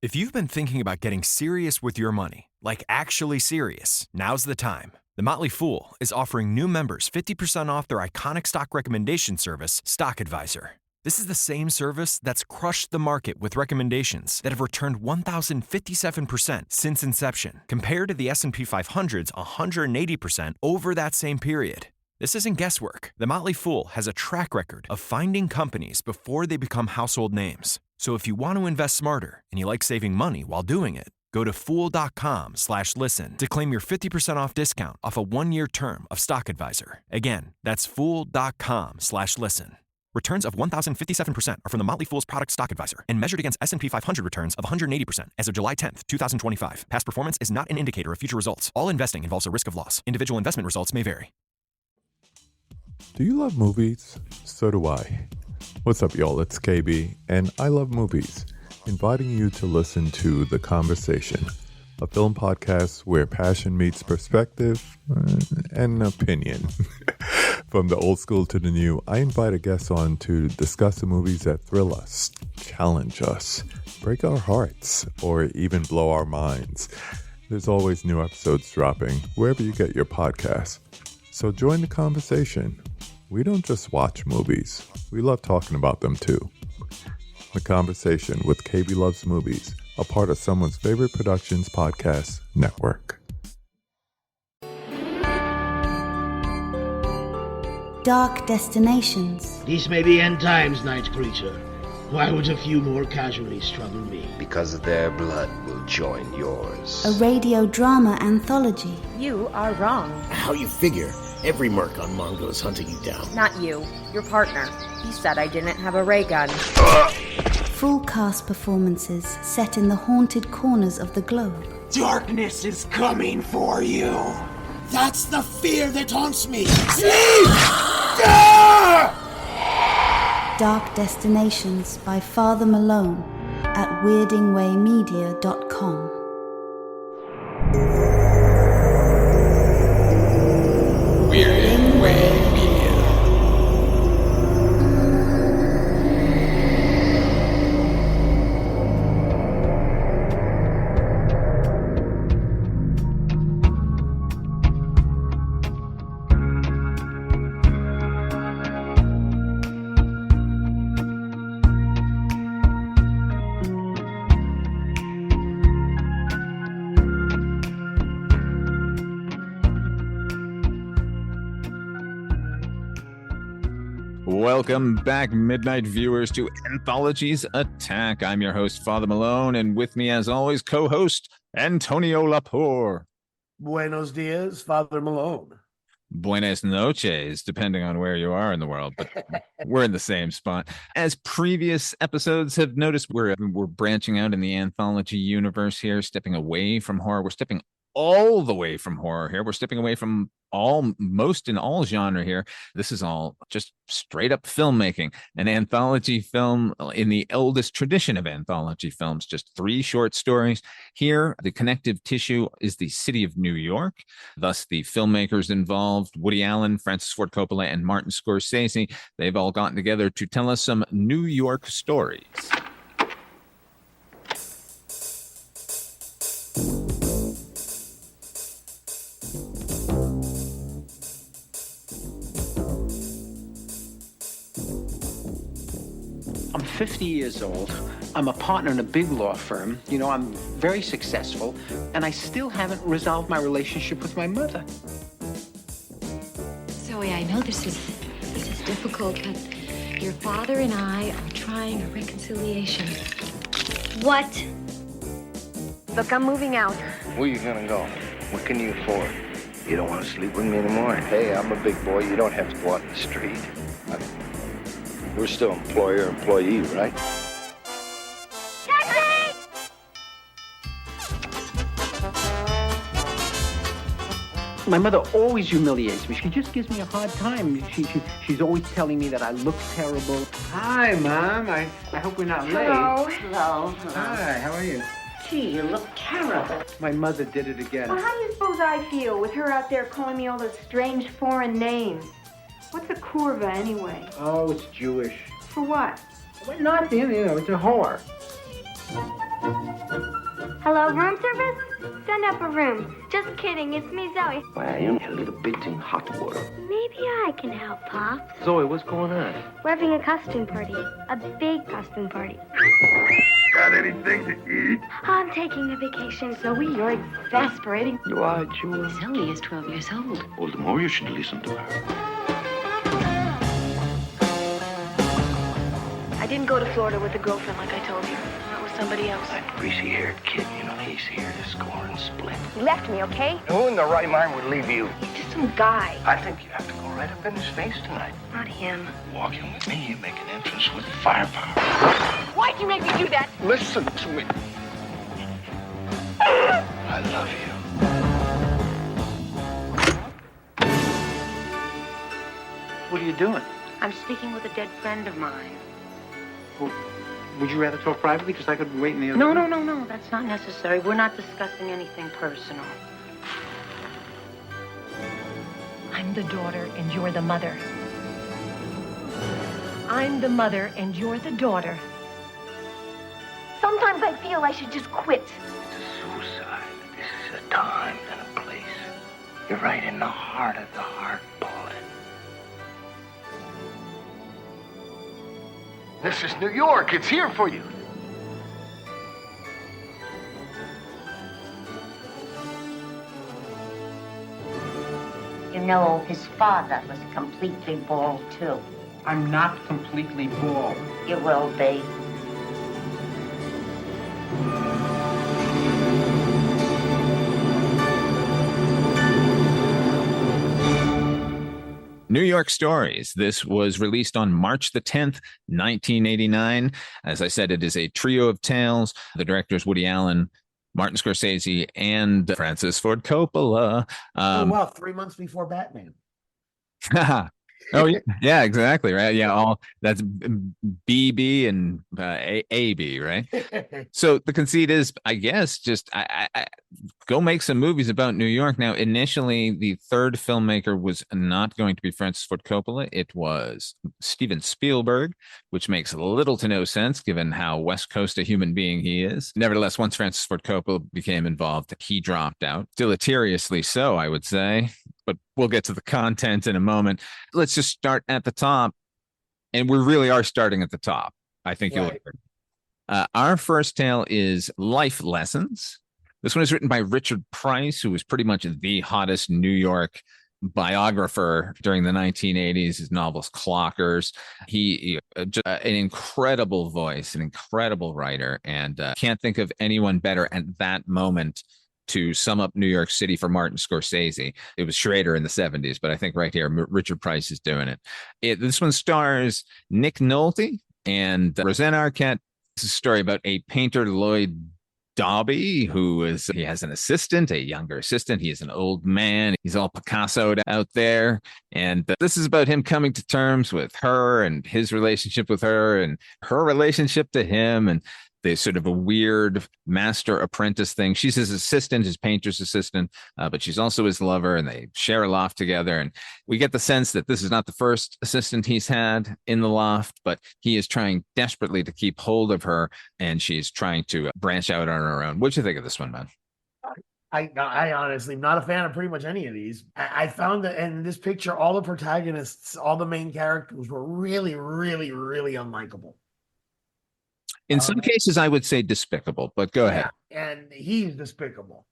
If you've been thinking about getting serious with your money, like actually serious, now's the time. The Motley Fool is offering new members 50% off their iconic stock recommendation service, Stock Advisor. This is the same service that's crushed the market with recommendations that have returned 1,057% since inception, compared to the S&P 500's 180% over that same period. This isn't guesswork. The Motley Fool has a track record of finding companies before they become household names. So if you want to invest smarter and you like saving money while doing it, go to fool.com/listen to claim your 50% off discount off a 1-year term of Stock Advisor. Again, that's fool.com/listen. Returns of 1,057% are from the Motley Fool's product Stock Advisor and measured against S&P 500 returns of 180% as of July 10th, 2025. Past performance is not an indicator of future results. All investing involves a risk of loss. Individual investment results may vary. Do you love movies? So do I. What's up, y'all? It's KB, and I love movies. Inviting you to listen to The Conversation, a film podcast where passion meets perspective and opinion. From the old school to the new, I invite a guest on to discuss the movies that thrill us, challenge us, break our hearts, or even blow our minds. There's always new episodes dropping wherever you get your podcasts. So join the conversation. We don't just watch movies. We love talking about them too. The Conversation with KB Loves Movies, a part of Someone's Favorite Productions podcast network. Dark Destinations. These may be end times, night creature. Why would a few more casualties trouble me? Because their blood will join yours. A radio drama anthology. You are wrong. How you figure? Every merc on Mongo is hunting you down. Not you. Your partner. He said I didn't have a ray gun. Full cast performances set in the haunted corners of the globe. Darkness is coming for you. That's the fear that haunts me. Sleep! Dark Destinations by Father Malone at weirdingwaymedia.com. Weirding Way Media. Welcome back, Midnight viewers, to Anthologies Attack. I'm your host, Father Malone, and with me, as always, co-host Antonio Llapur. Buenos dias, Father Malone. Buenas noches, depending on where you are in the world, but we're in the same spot. As previous episodes have noticed, we're branching out in the anthology universe here, stepping away from horror. We're stepping all the way from horror here. We're stepping away from most in all genre here. This is all just straight up filmmaking, an anthology film in the eldest tradition of anthology films, just 3 short stories. Here, the connective tissue is the city of New York, thus the filmmakers involved, Woody Allen, Francis Ford Coppola, and Martin Scorsese. They've all gotten together to tell us some New York stories. I'm 50 years old. I'm a partner in a big law firm. You know, I'm very successful, and I still haven't resolved my relationship with my mother. Zoe, I know this is difficult, but your father and I are trying a reconciliation. What? Look, I'm moving out. Where you gonna go? What can you afford? You don't want to sleep with me anymore? Hey, I'm a big boy. You don't have to go out in the street. We're still employer-employee, right? Taxi! My mother always humiliates me. She just gives me a hard time. She's always telling me that I look terrible. Hi, Mom. I hope we're not late. Hello. Hi, how are you? Gee, you look terrible. My mother did it again. Well, how do you suppose I feel with her out there calling me all those strange foreign names? What's a kurva, anyway? Oh, it's Jewish. For what? Well, nothing, you know, it's a whore. Hello, room service? Send up a room. Just kidding, it's me, Zoe. Well, you need a little bit in hot water. Maybe I can help, Pop. Zoe, what's going on? We're having a costume party. A big costume party. Got anything to eat? I'm taking a vacation. Zoe, you're exasperating. You are, Jewel. Zoe is 12 years old. Well, the more you should listen to her. I didn't go to Florida with a girlfriend like I told you. That was somebody else. That greasy-haired kid, you know, he's here to score and split. He left me, okay? Who in the right mind would leave you? He's just some guy. I think you have to go right up in his face tonight. Not him. Walking with me, you make an entrance with firepower. Why'd you make me do that? Listen to me. I love you. What are you doing? I'm speaking with a dead friend of mine. Well, would you rather talk privately? Because I could wait in the other No, room. that's not necessary. We're not discussing anything personal. I'm the daughter and you're the mother. I'm the mother and you're the daughter. Sometimes I feel I should just quit. It's a suicide. This is a time and a place. You're right in the heart of the heart bullet. This is New York. It's here for you. You know, his father was completely bald, too. I'm not completely bald. You will be. New York Stories. This was released on March the 10th, 1989. As I said, it is a trio of tales. The directors Woody Allen, Martin Scorsese, and Francis Ford Coppola. Oh, wow, 3 months before Batman. Oh yeah, exactly, right. Yeah, all that's BB and AB, right? So the conceit is, I guess, just I go make some movies about New York. Now, initially, the third filmmaker was not going to be Francis Ford Coppola. It was Steven Spielberg, which makes little to no sense given how West Coast a human being he is. Nevertheless, once Francis Ford Coppola became involved, he dropped out, deleteriously so, I would say. But we'll get to the content in a moment. Let's just start at the top. And we really are starting at the top. I think you'll agree. Our first tale is Life Lessons. This one is written by Richard Price, who was pretty much the hottest New York biographer during the 1980s. His novels Clockers. He just an incredible voice, an incredible writer, and can't think of anyone better at that moment to sum up New York City for Martin Scorsese. It was Schrader in the 70s, but I think right here, Richard Price is doing it. This one stars Nick Nolte and Rosanna Arquette. It's a story about a painter, Lloyd Dobby, he has an assistant, a younger assistant. He is an old man. He's all Picassoed out there. And this is about him coming to terms with her and his relationship with her and her relationship to him. And there's sort of a weird master apprentice thing. She's his assistant, his painter's assistant, but she's also his lover, and they share a loft together. And we get the sense that this is not the first assistant he's had in the loft, but he is trying desperately to keep hold of her, and she's trying to branch out on her own. What'd you think of this one, man? I honestly am not a fan of pretty much any of these. I found that in this picture, all the protagonists, all the main characters were really, really, really unlikable. In some cases, I would say despicable, but go ahead. And he's despicable.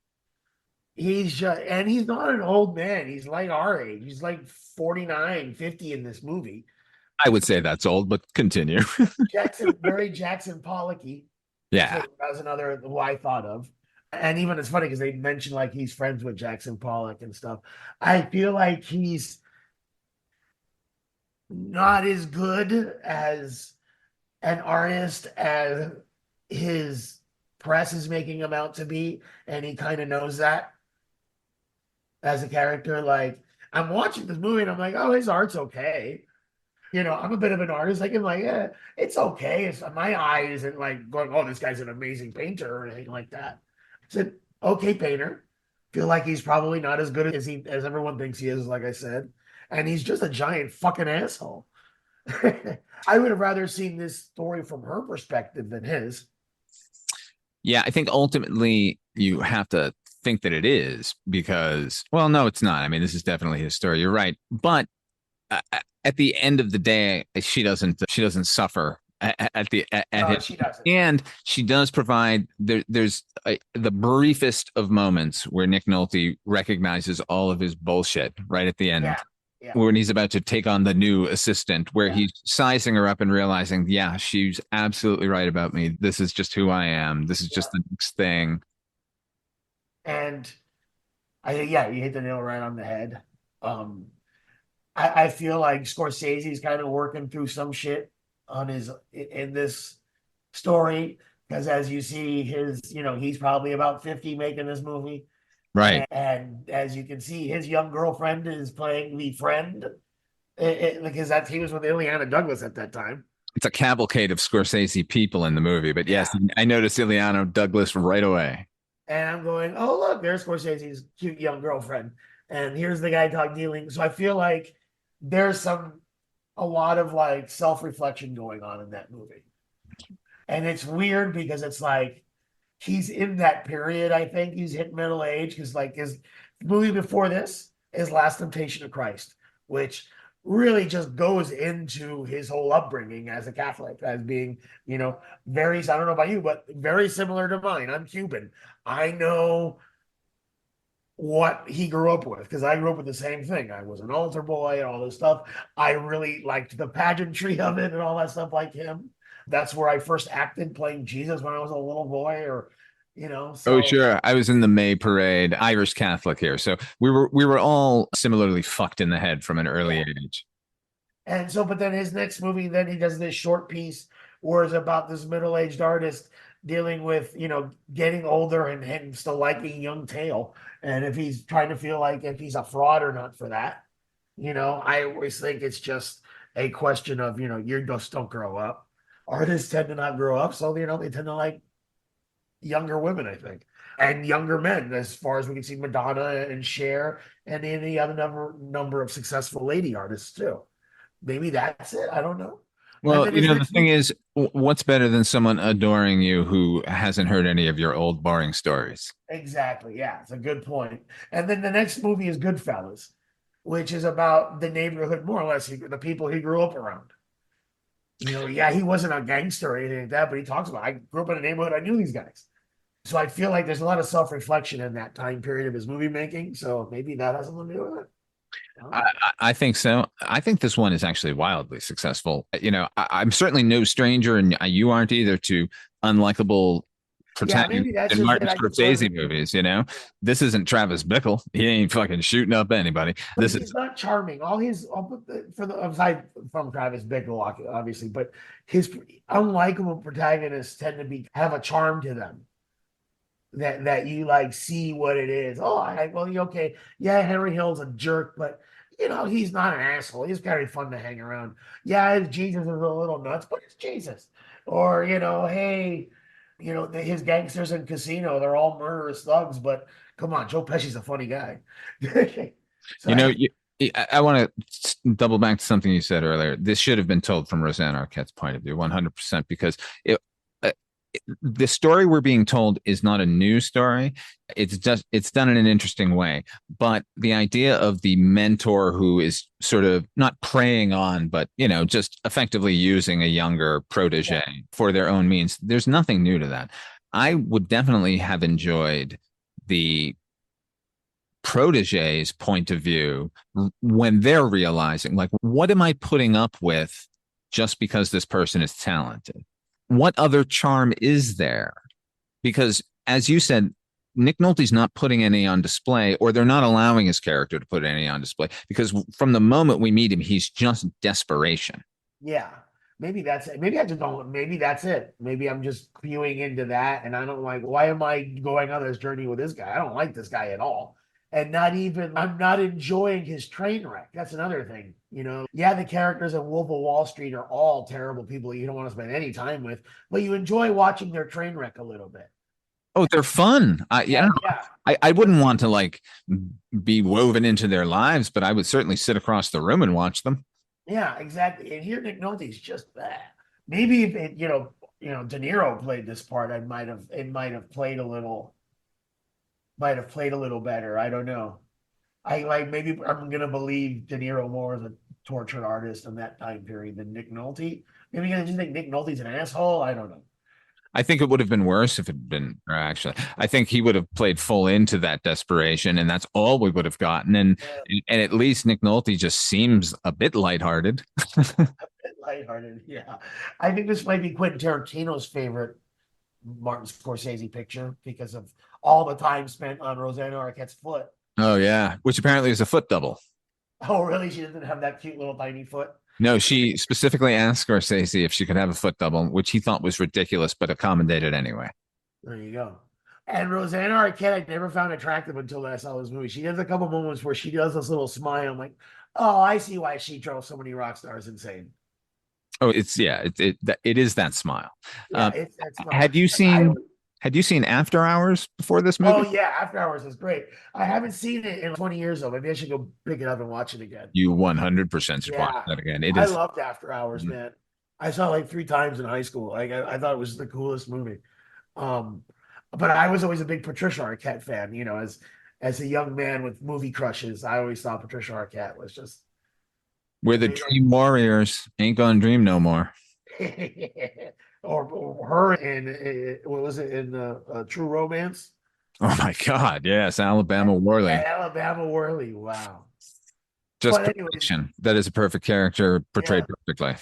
And he's not an old man. He's like our age. He's like 49, 50 in this movie. I would say that's old, but continue. Very Jackson Pollocky. Yeah. So that was another who I thought of. And even it's funny because they mentioned like he's friends with Jackson Pollock and stuff. I feel like he's not as good as an artist as his press is making him out to be, and he kind of knows that as a character. Like, I'm watching this movie and I'm like, oh, his art's okay. You know, I'm a bit of an artist. Like, I'm like, yeah, it's okay. It's, my eye isn't like going, oh, this guy's an amazing painter or anything like that. It's an okay painter. Feel like he's probably not as good as everyone thinks he is, like I said. And he's just a giant fucking asshole. I would have rather seen this story from her perspective than his. Yeah, I think ultimately you have to think that it is because, well, no, it's not. I mean, this is definitely his story. You're right, but at the end of the day, she doesn't suffer at No, his, she doesn't. and she does provide there's the briefest of moments where Nick Nolte recognizes all of his bullshit right at the end. Yeah. Yeah. When he's about to take on the new assistant, where he's sizing her up and realizing, yeah, she's absolutely right about me. This is just who I am. This is just the next thing. And you hit the nail right on the head. I feel like Scorsese's kind of working through some shit in this story, because as you see he's probably about 50 making this movie. Right. And as you can see, his young girlfriend is playing the friend, because he was with Ileana Douglas at that time. It's a cavalcade of Scorsese people in the movie, but yes, I noticed Ileana Douglas right away. And I'm going, oh, look, there's Scorsese's cute young girlfriend. And here's the guy dealing. So I feel like there's a lot of like self-reflection going on in that movie. And it's weird because it's like, he's in that period. I think he's hit middle age, because like his movie before this is Last Temptation of Christ, which really just goes into his whole upbringing as a Catholic, as being, very, I don't know about you, but very similar to mine. I'm Cuban. I know what he grew up with, because I grew up with the same thing. I was an altar boy and all this stuff. I really liked the pageantry of it and all that stuff like him. That's where I first acted, playing Jesus when I was a little boy, So. Oh, sure. I was in the May parade, Irish Catholic here. So we were all similarly fucked in the head from an early age. And so, but then his next movie, then he does this short piece where it's about this middle-aged artist dealing with, getting older and still liking young Tail. And if he's trying to feel like if he's a fraud or not for that. I always think it's just a question of, you just don't grow up. Artists tend to not grow up, so they tend to like younger women, I think, and younger men. As far as we can see, Madonna and Cher, and any other number of successful lady artists too. Maybe that's it. I don't know. Well, the thing is, what's better than someone adoring you who hasn't heard any of your old boring stories? Exactly. Yeah, it's a good point. And then the next movie is Goodfellas, which is about the neighborhood, more or less, the people he grew up around. He wasn't a gangster or anything like that, but he talks about, I grew up in a neighborhood, I knew these guys. So I feel like there's a lot of self-reflection in that time period of his movie making. So maybe that has something to do with it. I think so. I think this one is actually wildly successful. I'm certainly no stranger, and you aren't either, to unlikable protagonists in Martin Scorsese movies. This isn't Travis Bickle. He ain't fucking shooting up anybody. But he's not charming. Aside from Travis Bickle, obviously, but his unlikable protagonists tend to have a charm to them. That you like see what it is. Okay. Yeah, Henry Hill's a jerk, but he's not an asshole. He's very fun to hang around. Yeah, Jesus is a little nuts, but it's Jesus. Or, hey, his gangsters in Casino, they're all murderous thugs, but come on, Joe Pesci's a funny guy. I want to double back to something you said earlier. This should have been told from Roseanne Arquette's point of view, 100%, because the story we're being told is not a new story. It's done in an interesting way. But the idea of the mentor who is sort of not preying on, but, just effectively using a younger protege for their own means, there's nothing new to that. I would definitely have enjoyed the protege's point of view when they're realizing, like, what am I putting up with just because this person is talented? What other charm is there? Because, as you said, Nick Nolte's not putting any on display, or they're not allowing his character to put any on display, because from the moment we meet him, he's just desperation. Yeah, maybe that's it. Maybe I just don't. Maybe that's it. Maybe I'm just viewing into that, and I don't like. Why am I going on this journey with this guy? I don't like this guy at all. And I'm not enjoying his train wreck. That's another thing, the characters in Wolf of Wall Street are all terrible people you don't want to spend any time with, but you enjoy watching their train wreck a little bit. Oh, they're fun. I wouldn't want to be woven into their lives, but I would certainly sit across the room and watch them. Yeah, exactly. And here Nick Nolte's just that. Maybe if De Niro played this part, it might have played a little better. I don't know. Maybe I'm gonna believe De Niro more as a tortured artist in that time period than Nick Nolte. Maybe I just think Nick Nolte's an asshole. I don't know. I think it would have been worse if it had been, or actually, I think he would have played full into that desperation, and that's all we would have gotten. And at least Nick Nolte just seems a bit lighthearted. A bit lighthearted, yeah. I think this might be Quentin Tarantino's favorite Martin Scorsese picture because of all the time spent on Rosanna Arquette's foot. Oh yeah, which apparently is a foot double. Oh really? She doesn't have that cute little tiny foot? No, she specifically asked Scorsese if she could have a foot double, which he thought was ridiculous, but accommodated anyway. There you go. And Rosanna Arquette, I never found attractive until I saw this movie. She has a couple moments where she does this little smile. I'm like, oh, I see why she drove so many rock stars insane. Oh, it is that smile. Yeah, it's that smile. Had you seen After Hours before this movie? Oh yeah, After Hours is great. I haven't seen it in 20 years though. Maybe I should go pick it up and watch it again. You 100% should watch that again. I loved After Hours, man. I saw it like 3 times in high school. Like I thought it was the coolest movie. But I was always a big Patricia Arquette fan. You know, as a young man with movie crushes, I always thought Patricia Arquette was just. We're the dream warriors. Ain't gonna dream no more. or her in what was it in True Romance? Oh my God! Yes, Alabama Worley. Alabama Worley. Wow. Just perfection. That is a perfect character portrayed perfectly.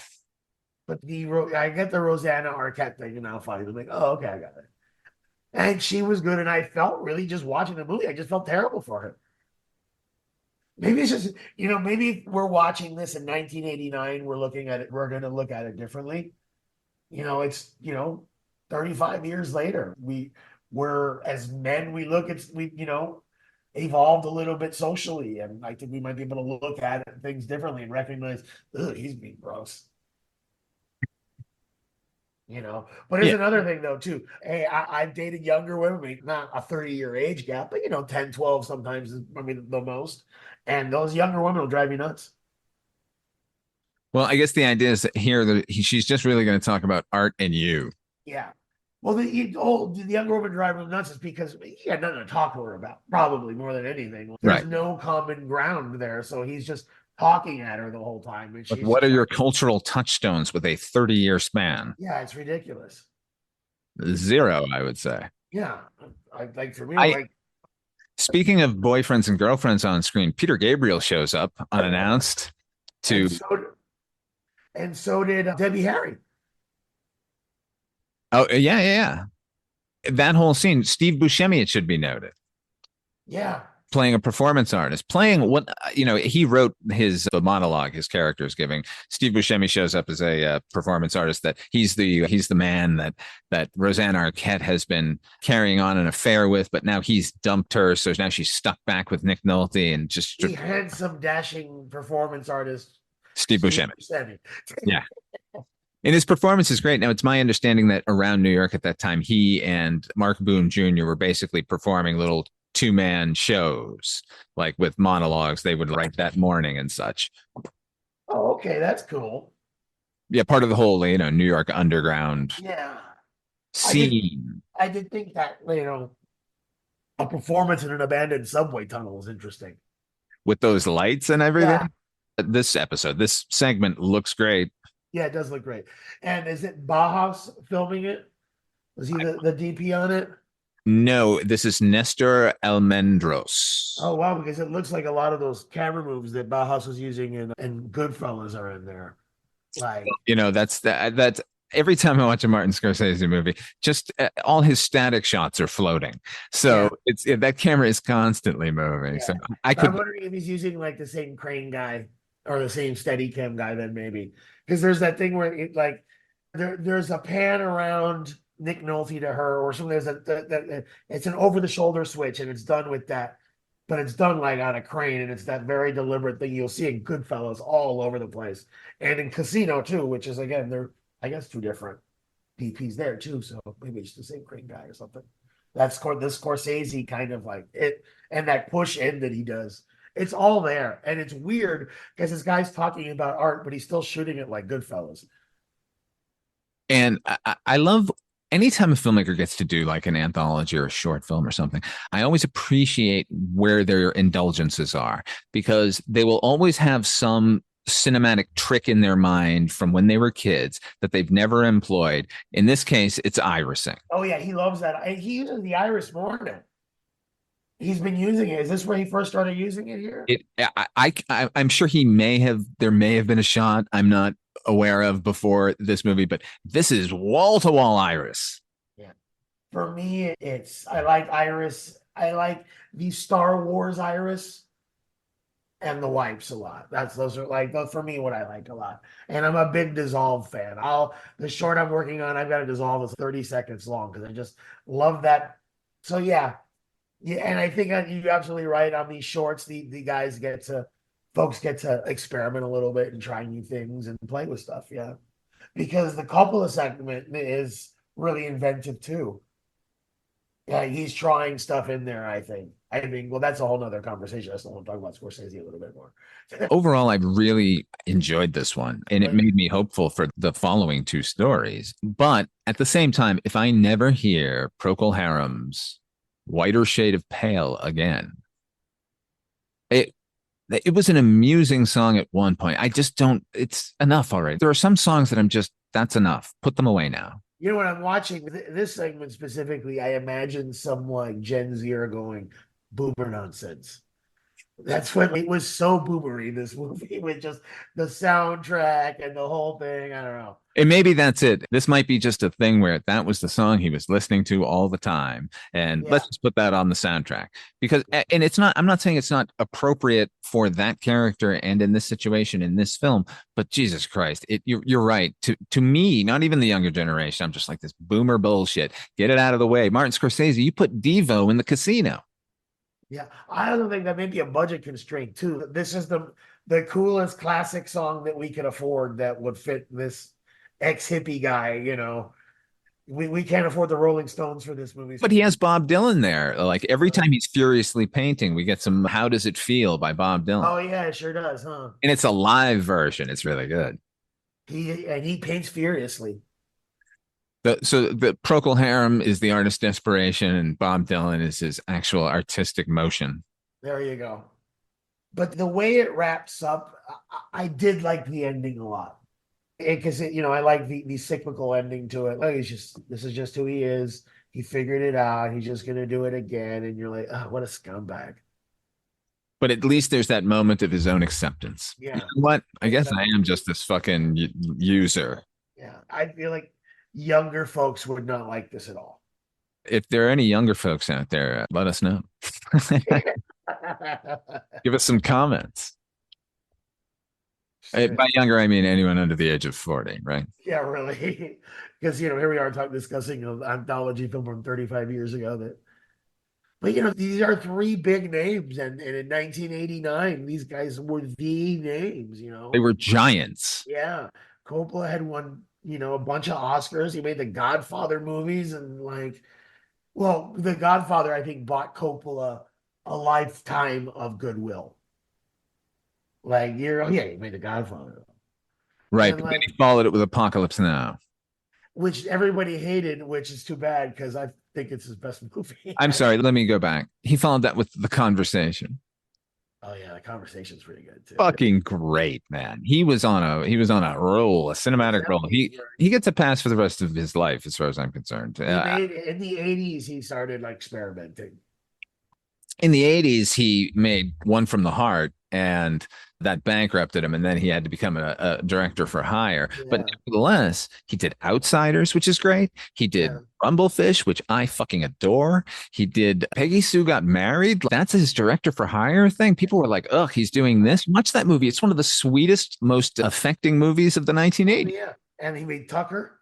But I get the Rosanna Arquette thing now. Finally, I'm like, oh, okay, I got it. And she was good, and I felt really just watching the movie. I just felt terrible for her. Maybe it's just, maybe if we're watching this in 1989, we're going to look at it differently. It's 35 years later. We're as men, we evolved a little bit socially, and I think we might be able to look at things differently and recognize, ugh, he's being gross. But here's another thing though too. Hey, I've dated younger women, not a 30-year age gap, but 10, 12 sometimes is the most. And those younger women will drive me nuts. Well, I guess the idea is that here that she's just really going to talk about art and you. Yeah. Well, the younger woman driving him nuts is because he had nothing to talk to her about, probably more than anything. There's no common ground there, so he's just talking at her the whole time. And but what are your cultural touchstones with a 30-year span? Yeah, it's ridiculous. 0, I would say. Yeah, for me, speaking of boyfriends and girlfriends on screen, Peter Gabriel shows up unannounced and so did Debbie Harry. Oh, yeah. That whole scene, Steve Buscemi, it should be noted. Yeah. Playing a performance artist, playing what, he wrote the monologue his character is giving. Steve Buscemi shows up as a performance artist that he's the man that Rosanna Arquette has been carrying on an affair with, but now he's dumped her. So now she's stuck back with Nick Nolte and just the handsome, dashing performance artist, Steve Buscemi. Yeah. And his performance is great. Now, it's my understanding that around New York at that time, he and Mark Boone Jr. were basically performing little 2-man shows, like with monologues they would write that morning and such. Oh, okay. That's cool. Yeah. Part of the whole, New York underground scene. I did think that, a performance in an abandoned subway tunnel was interesting. With those lights and everything. Yeah. This segment looks great. Yeah, it does look great. And is it Bauhaus filming it? Was he the DP on it? No, this is Nestor Almendros. Oh, wow, because it looks like a lot of those camera moves that Bauhaus was using in Goodfellas are in there. Like, that's every time I watch a Martin Scorsese movie, just all his static shots are floating. So that camera is constantly moving. Yeah. So I'm wondering if he's using like the same crane guy or the same Steadicam guy then maybe. Because there's that thing where there's a pan around Nick Nolte to her or something. It's an over the shoulder switch and it's done with that, but it's done like on a crane and it's that very deliberate thing you'll see in Goodfellas all over the place and in Casino too, which is again they're I guess 2 different DPs there too, so maybe it's the same crane guy or something. That's this Scorsese kind of like it, and that push in that he does. It's all there, and it's weird because this guy's talking about art, but he's still shooting it like Goodfellas. And I love anytime a filmmaker gets to do like an anthology or a short film or something, I always appreciate where their indulgences are, because they will always have some cinematic trick in their mind from when they were kids that they've never employed. In this case, it's irising. Oh yeah, he loves that. He uses the iris more now. He's been using it. Is this where he first started using it here? I'm sure there may have been a shot I'm not aware of before this movie, but this is wall to wall iris. Yeah. For me, I like iris. I like the Star Wars iris and the wipes a lot. Those are like, for me, what I like a lot. And I'm a big Dissolve fan. The short I'm working on, I've got a Dissolve is 30 seconds long because I just love that. So yeah. Yeah, and I think you're absolutely right on these shorts. The folks get to experiment a little bit and try new things and play with stuff. Yeah, because the Coppola segment is really inventive too. Yeah, he's trying stuff in there. I think. Well, that's a whole nother conversation. I still want to talk about Scorsese a little bit more. Overall, I really enjoyed this one, and it made me hopeful for the following two stories. But at the same time, if I never hear Procol Harum's Whiter Shade of Pale again, it was an amusing song at one point. I just don't, it's enough already. There are some songs that that's enough. Put them away now. You know, when I'm watching this segment specifically, I imagine some like Gen Zer going boomer nonsense. That's when it was so boomery, this movie, with just the soundtrack and the whole thing. I don't know. And maybe that's it. This might be just a thing where that was the song he was listening to all the time. And let's just put that on the soundtrack. Because, and I'm not saying it's not appropriate for that character and in this situation, in this film, but Jesus Christ, you're right. To me, not even the younger generation, I'm just like, this boomer bullshit. Get it out of the way. Martin Scorsese, you put Devo in the Casino. Yeah, I also think that may be a budget constraint too. This is the coolest classic song that we could afford that would fit this ex-hippie guy, you know. We can't afford the Rolling Stones for this movie. But he has Bob Dylan there. Like every time he's furiously painting, we get some How Does It Feel by Bob Dylan. Oh yeah, it sure does, huh? And it's a live version. It's really good. He paints furiously. So the Procol Harum is the artist inspiration, and Bob Dylan is his actual artistic motion. There you go. But the way it wraps up, I did like the ending a lot. Because I like the cyclical ending to it. Like this is just who he is. He figured it out. He's just gonna do it again, and you're like, oh, what a scumbag. But at least there's that moment of his own acceptance. Yeah. You know what? I guess I am just this fucking user. Yeah, I feel like younger folks would not like this at all. If there are any younger folks out there, let us know. Give us some comments. By younger, I mean anyone under the age of 40, right? Yeah, really. Because, here we are discussing an anthology film from 35 years ago. But, these are three big names. And in 1989, these guys were the names, They were giants. Yeah. Coppola had won, a bunch of Oscars. He made the Godfather movies. And the Godfather, I think, bought Coppola a lifetime of goodwill. He made the Godfather. Right. But then he followed it with Apocalypse Now, which everybody hated, which is too bad because I think it's his best movie. I'm sorry. Let me go back. He followed that with The Conversation. Oh yeah, The Conversation's pretty good too. Fucking great, man. He was on a roll, a cinematic roll. He gets a pass for the rest of his life, as far as I'm concerned. In the 80s, he started experimenting. In the 80s, he made One from the Heart, and that bankrupted him, and then he had to become a director for hire. Yeah. But nevertheless, he did Outsiders, which is great. He did Rumblefish, which I fucking adore. He did Peggy Sue Got Married. That's his director for hire thing. People were like, ugh, he's doing this. Watch that movie. It's one of the sweetest, most affecting movies of the 1980s. Yeah, and he made Tucker.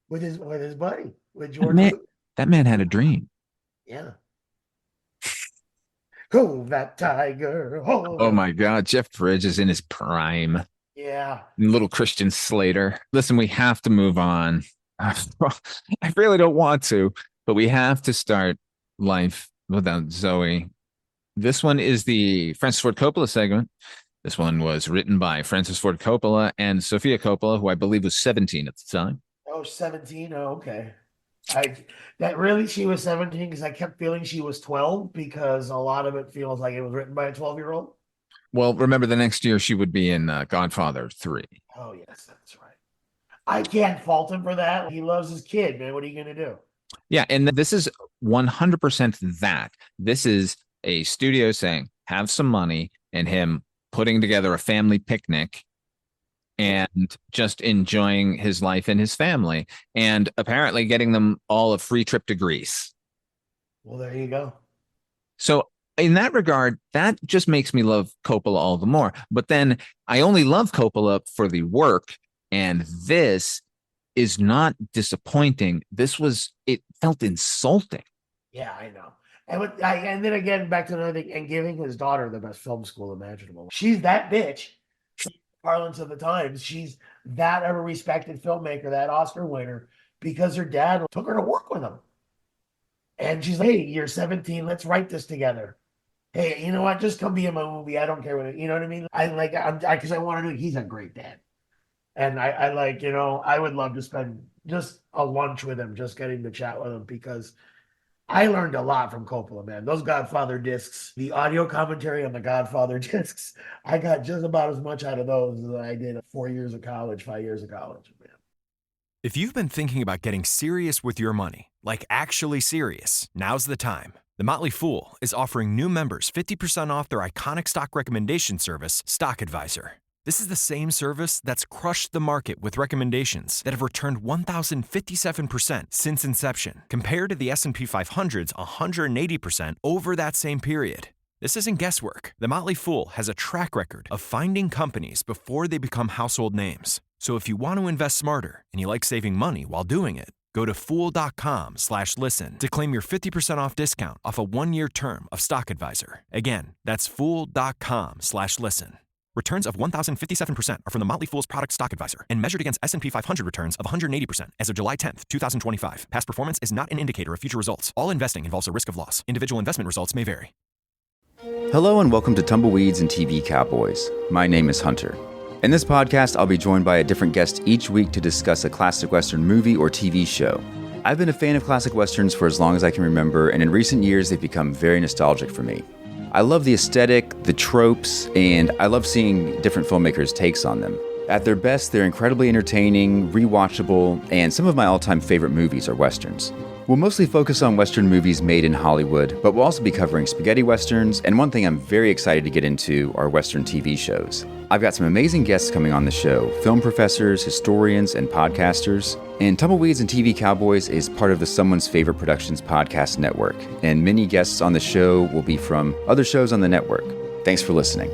With his buddy, with George. That man had a dream. Yeah. Oh, that tiger. Oh my God. Jeff Bridges is in his prime. Yeah. And little Christian Slater. Listen, we have to move on. I really don't want to, but we have to start Life Without Zoe. This one is the Francis Ford Coppola segment. This one was written by Francis Ford Coppola and Sofia Coppola, who I believe was 17 at the time. Oh, 17. Oh, okay. She was 17 because I kept feeling she was 12 because a lot of it feels like it was written by a 12-year-old. Well, remember the next year she would be in Godfather 3. Oh, yes, that's right. I can't fault him for that. He loves his kid, man. What are you going to do? Yeah, and this is 100% that. This is a studio saying, have some money, and him putting together a family picnic and just enjoying his life and his family, and apparently getting them all a free trip to Greece. Well, there you go. So in that regard, that just makes me love Coppola all the more. But then I only love Coppola for the work, and this is not disappointing. It felt insulting. Yeah, I know. And then again, back to another thing, and giving his daughter the best film school imaginable. She's that bitch. Parlance of the times, she's that of a respected filmmaker, that Oscar winner, because her dad took her to work with him. And she's like, hey, you're 17, let's write this together. Hey, you know what? Just come be in my movie. I don't care what, you know what I mean? Because I want to do it. He's a great dad. And I would love to spend just a lunch with him, just getting to chat with him, because I learned a lot from Coppola, man. Those Godfather discs, the audio commentary on the Godfather discs, I got just about as much out of those as I did 5 years of college, man. If you've been thinking about getting serious with your money, like actually serious, now's the time. The Motley Fool is offering new members 50% off their iconic stock recommendation service, Stock Advisor. This is the same service that's crushed the market with recommendations that have returned 1,057% since inception, compared to the S&P 500's 180% over that same period. This isn't guesswork. The Motley Fool has a track record of finding companies before they become household names. So if you want to invest smarter and you like saving money while doing it, go to fool.com/listen to claim your 50% off discount off a 1-year term of Stock Advisor. Again, that's fool.com/listen. Returns of 1,057% are from the Motley Fool's product Stock Advisor and measured against S&P 500 returns of 180% as of July 10th, 2025. Past performance is not an indicator of future results. All investing involves a risk of loss. Individual investment results may vary. Hello and welcome to Tumbleweeds and TV Cowboys. My name is Hunter. In this podcast, I'll be joined by a different guest each week to discuss a classic Western movie or TV show. I've been a fan of classic Westerns for as long as I can remember, and in recent years, they've become very nostalgic for me. I love the aesthetic, the tropes, and I love seeing different filmmakers' takes on them. At their best, they're incredibly entertaining, rewatchable, and some of my all-time favorite movies are Westerns. We'll mostly focus on Western movies made in Hollywood, but we'll also be covering spaghetti Westerns, and one thing I'm very excited to get into are Western TV shows. I've got some amazing guests coming on the show, film professors, historians, and podcasters. And Tumbleweeds and TV Cowboys is part of the Someone's Favorite Productions podcast network, and many guests on the show will be from other shows on the network. Thanks for listening.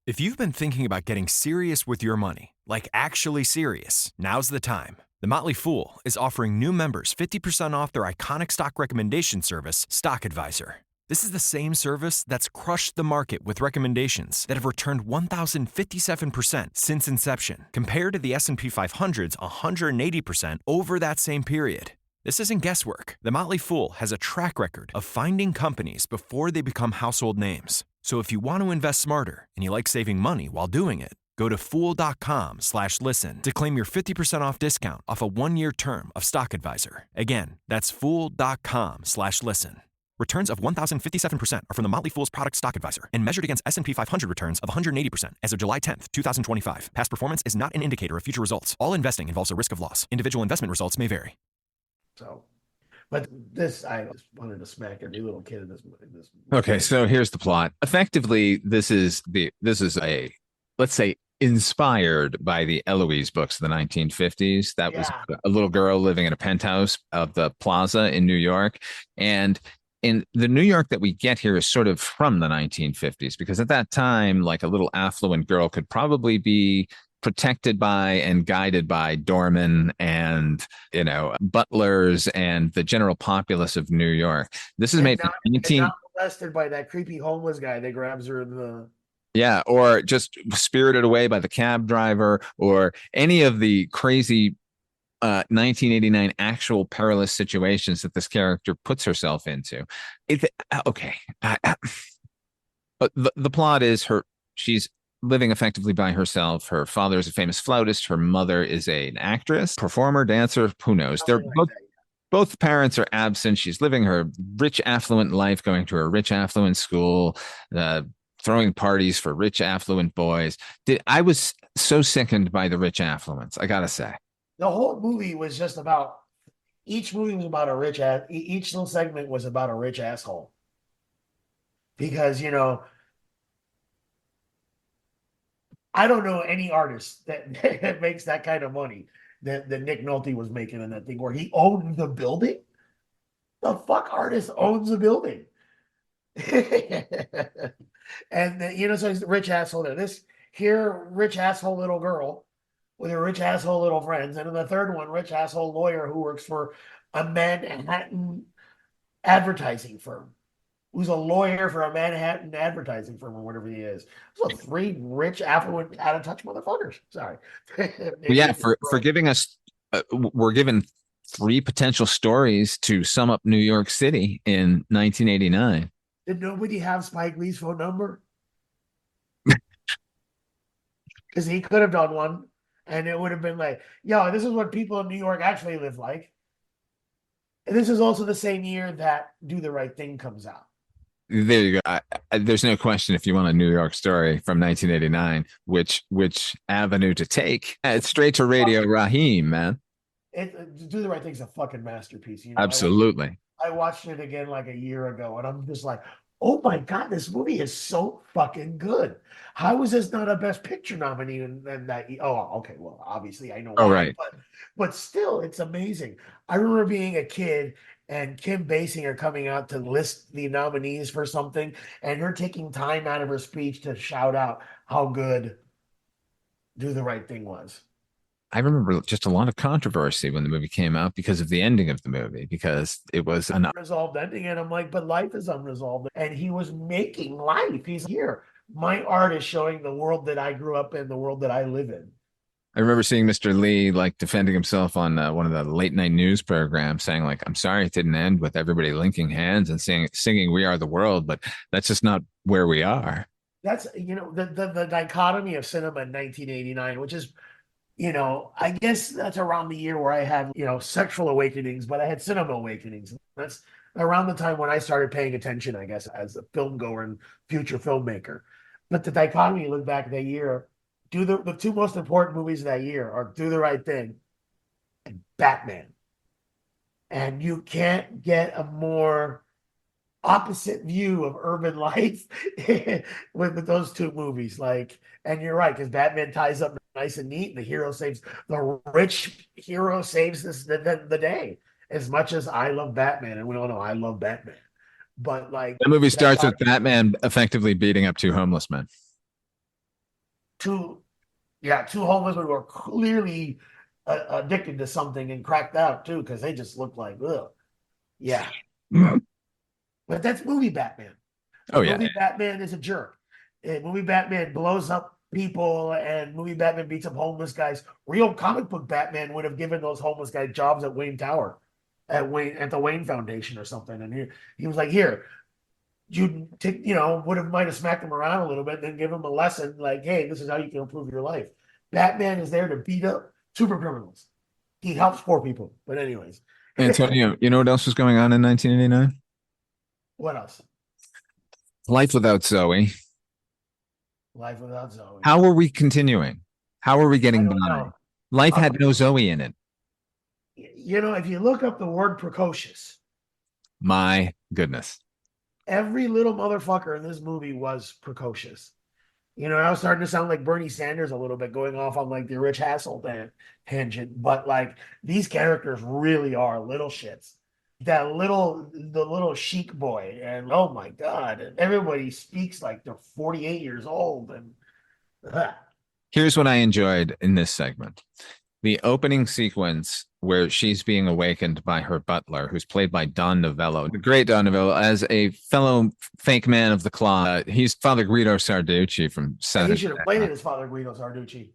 If you've been thinking about getting serious with your money, like actually serious, now's the time. The Motley Fool is offering new members 50% off their iconic stock recommendation service, Stock Advisor. This is the same service that's crushed the market with recommendations that have returned 1,057% since inception, compared to the S&P 500's 180% over that same period. This isn't guesswork. The Motley Fool has a track record of finding companies before they become household names. So if you want to invest smarter and you like saving money while doing it, go to fool.com/listen to claim your 50% off discount off a 1-year term of Stock Advisor. Again, that's fool.com/listen. Returns of 1,057% are from the Motley Fool's product Stock Advisor and measured against S&P 500 returns of 180% as of July 10th, 2025. Past performance is not an indicator of future results. All investing involves a risk of loss. Individual investment results may vary. So, but this, I just wanted to smack every little kid in this. Okay, so here's the plot. Effectively, this is a, let's say, inspired by the Eloise books of the 1950s. That was a little girl living in a penthouse of the plaza in New York. And in the New York that we get here is sort of from the 1950s, because at that time, like a little affluent girl could probably be protected by and guided by doormen and, butlers and the general populace of New York. This is made not molested by that creepy homeless guy that grabs her in the... Yeah, or just spirited away by the cab driver, or any of the crazy 1989 actual perilous situations that this character puts herself into. But the plot is she's living effectively by herself. Her father is a famous flautist. Her mother is an actress, performer, dancer. Who knows? They're both parents are absent. She's living her rich, affluent life, going to a rich, affluent school, throwing parties for rich, affluent boys. I was so sickened by the rich affluence, I gotta say. The whole movie was just about, each movie was about a rich ass, each little segment was about a rich asshole. Because, you know, I don't know any artist that makes that kind of money that Nick Nolte was making in that thing where he owned the building. The fuck artist owns a building? And you know, so he's the rich asshole there. This here, rich asshole little girl with her rich asshole little friends, and then the third one, rich asshole lawyer who works for a Manhattan advertising firm, who's a lawyer for a Manhattan advertising firm or whatever he is. So three rich, affluent, out of touch motherfuckers. Sorry. Yeah, for giving us, we're given three potential stories to sum up New York City in 1989. Did nobody have Spike Lee's phone number? Because he could have done one, and it would have been like, yo, this is what people in New York actually live like. And this is also the same year that Do the Right Thing comes out. There you go. There's no question, if you want a New York story from 1989, which avenue to take. It's straight to Radio Raheem, man. Do the Right Thing's a fucking masterpiece. You know, absolutely. I watched it again like a year ago, and I'm just like, oh my God, this movie is so fucking good. How is this not a Best Picture nominee? And that, oh, okay, well, obviously I know why, right. but still, it's amazing. I remember being a kid and Kim Basinger coming out to list the nominees for something, and her taking time out of her speech to shout out how good Do the Right Thing was. I remember just a lot of controversy when the movie came out because of the ending of the movie, because it was an unresolved ending. And I'm like, but life is unresolved. And he was making life. He's here. My art is showing the world that I grew up in, the world that I live in. I remember seeing Mr. Lee like defending himself on one of the late night news programs, saying like, I'm sorry it didn't end with everybody linking hands and singing We Are the World, but that's just not where we are. That's, you know, the dichotomy of cinema in 1989, which is, you know, I guess that's around the year where I had, you know, sexual awakenings, but I had cinema awakenings. That's around the time when I started paying attention, I guess, as a film goer and future filmmaker. But the dichotomy, you look back at that year, the two most important movies of that year are Do the Right Thing and Batman. And you can't get a more opposite view of urban life with those two movies. Like, and you're right, because Batman ties up nice and neat, and the rich hero saves the day. As much as I love Batman, and we all know I love Batman, but like the movie starts with Batman effectively beating up two homeless men. Two homeless men who are clearly addicted to something and cracked out too, because they just look like, ugh. Yeah. But that's movie Batman. Movie Batman is a jerk. Movie Batman blows up people, and movie Batman beats up homeless guys. Real comic book Batman would have given those homeless guys jobs at Wayne Tower, at the Wayne Foundation or something. And he was like, here, you take, you know, might have smacked him around a little bit, and then give him a lesson like, hey, this is how you can improve your life. Batman is there to beat up super criminals. He helps poor people. But anyways. Antonio, you know what else was going on in 1989? What else? Life Without Zoe. Life Without Zoe. How are we continuing? How are we getting by? Life had no Zoe in it. You know, if you look up the word precocious. My goodness. Every little motherfucker in this movie was precocious. You know, I was starting to sound like Bernie Sanders a little bit, going off on like the Rich Hassel tangent. But like, these characters really are little shits. The little chic boy, and oh my God, and everybody speaks like they're 48 years old. And here's what I enjoyed in this segment: the opening sequence where she's being awakened by her butler, who's played by Don Novello, the great Don Novello, as a fellow fake man of the claw. He's Father Guido Sarducci from Saturday. He should have played it as Father Guido Sarducci.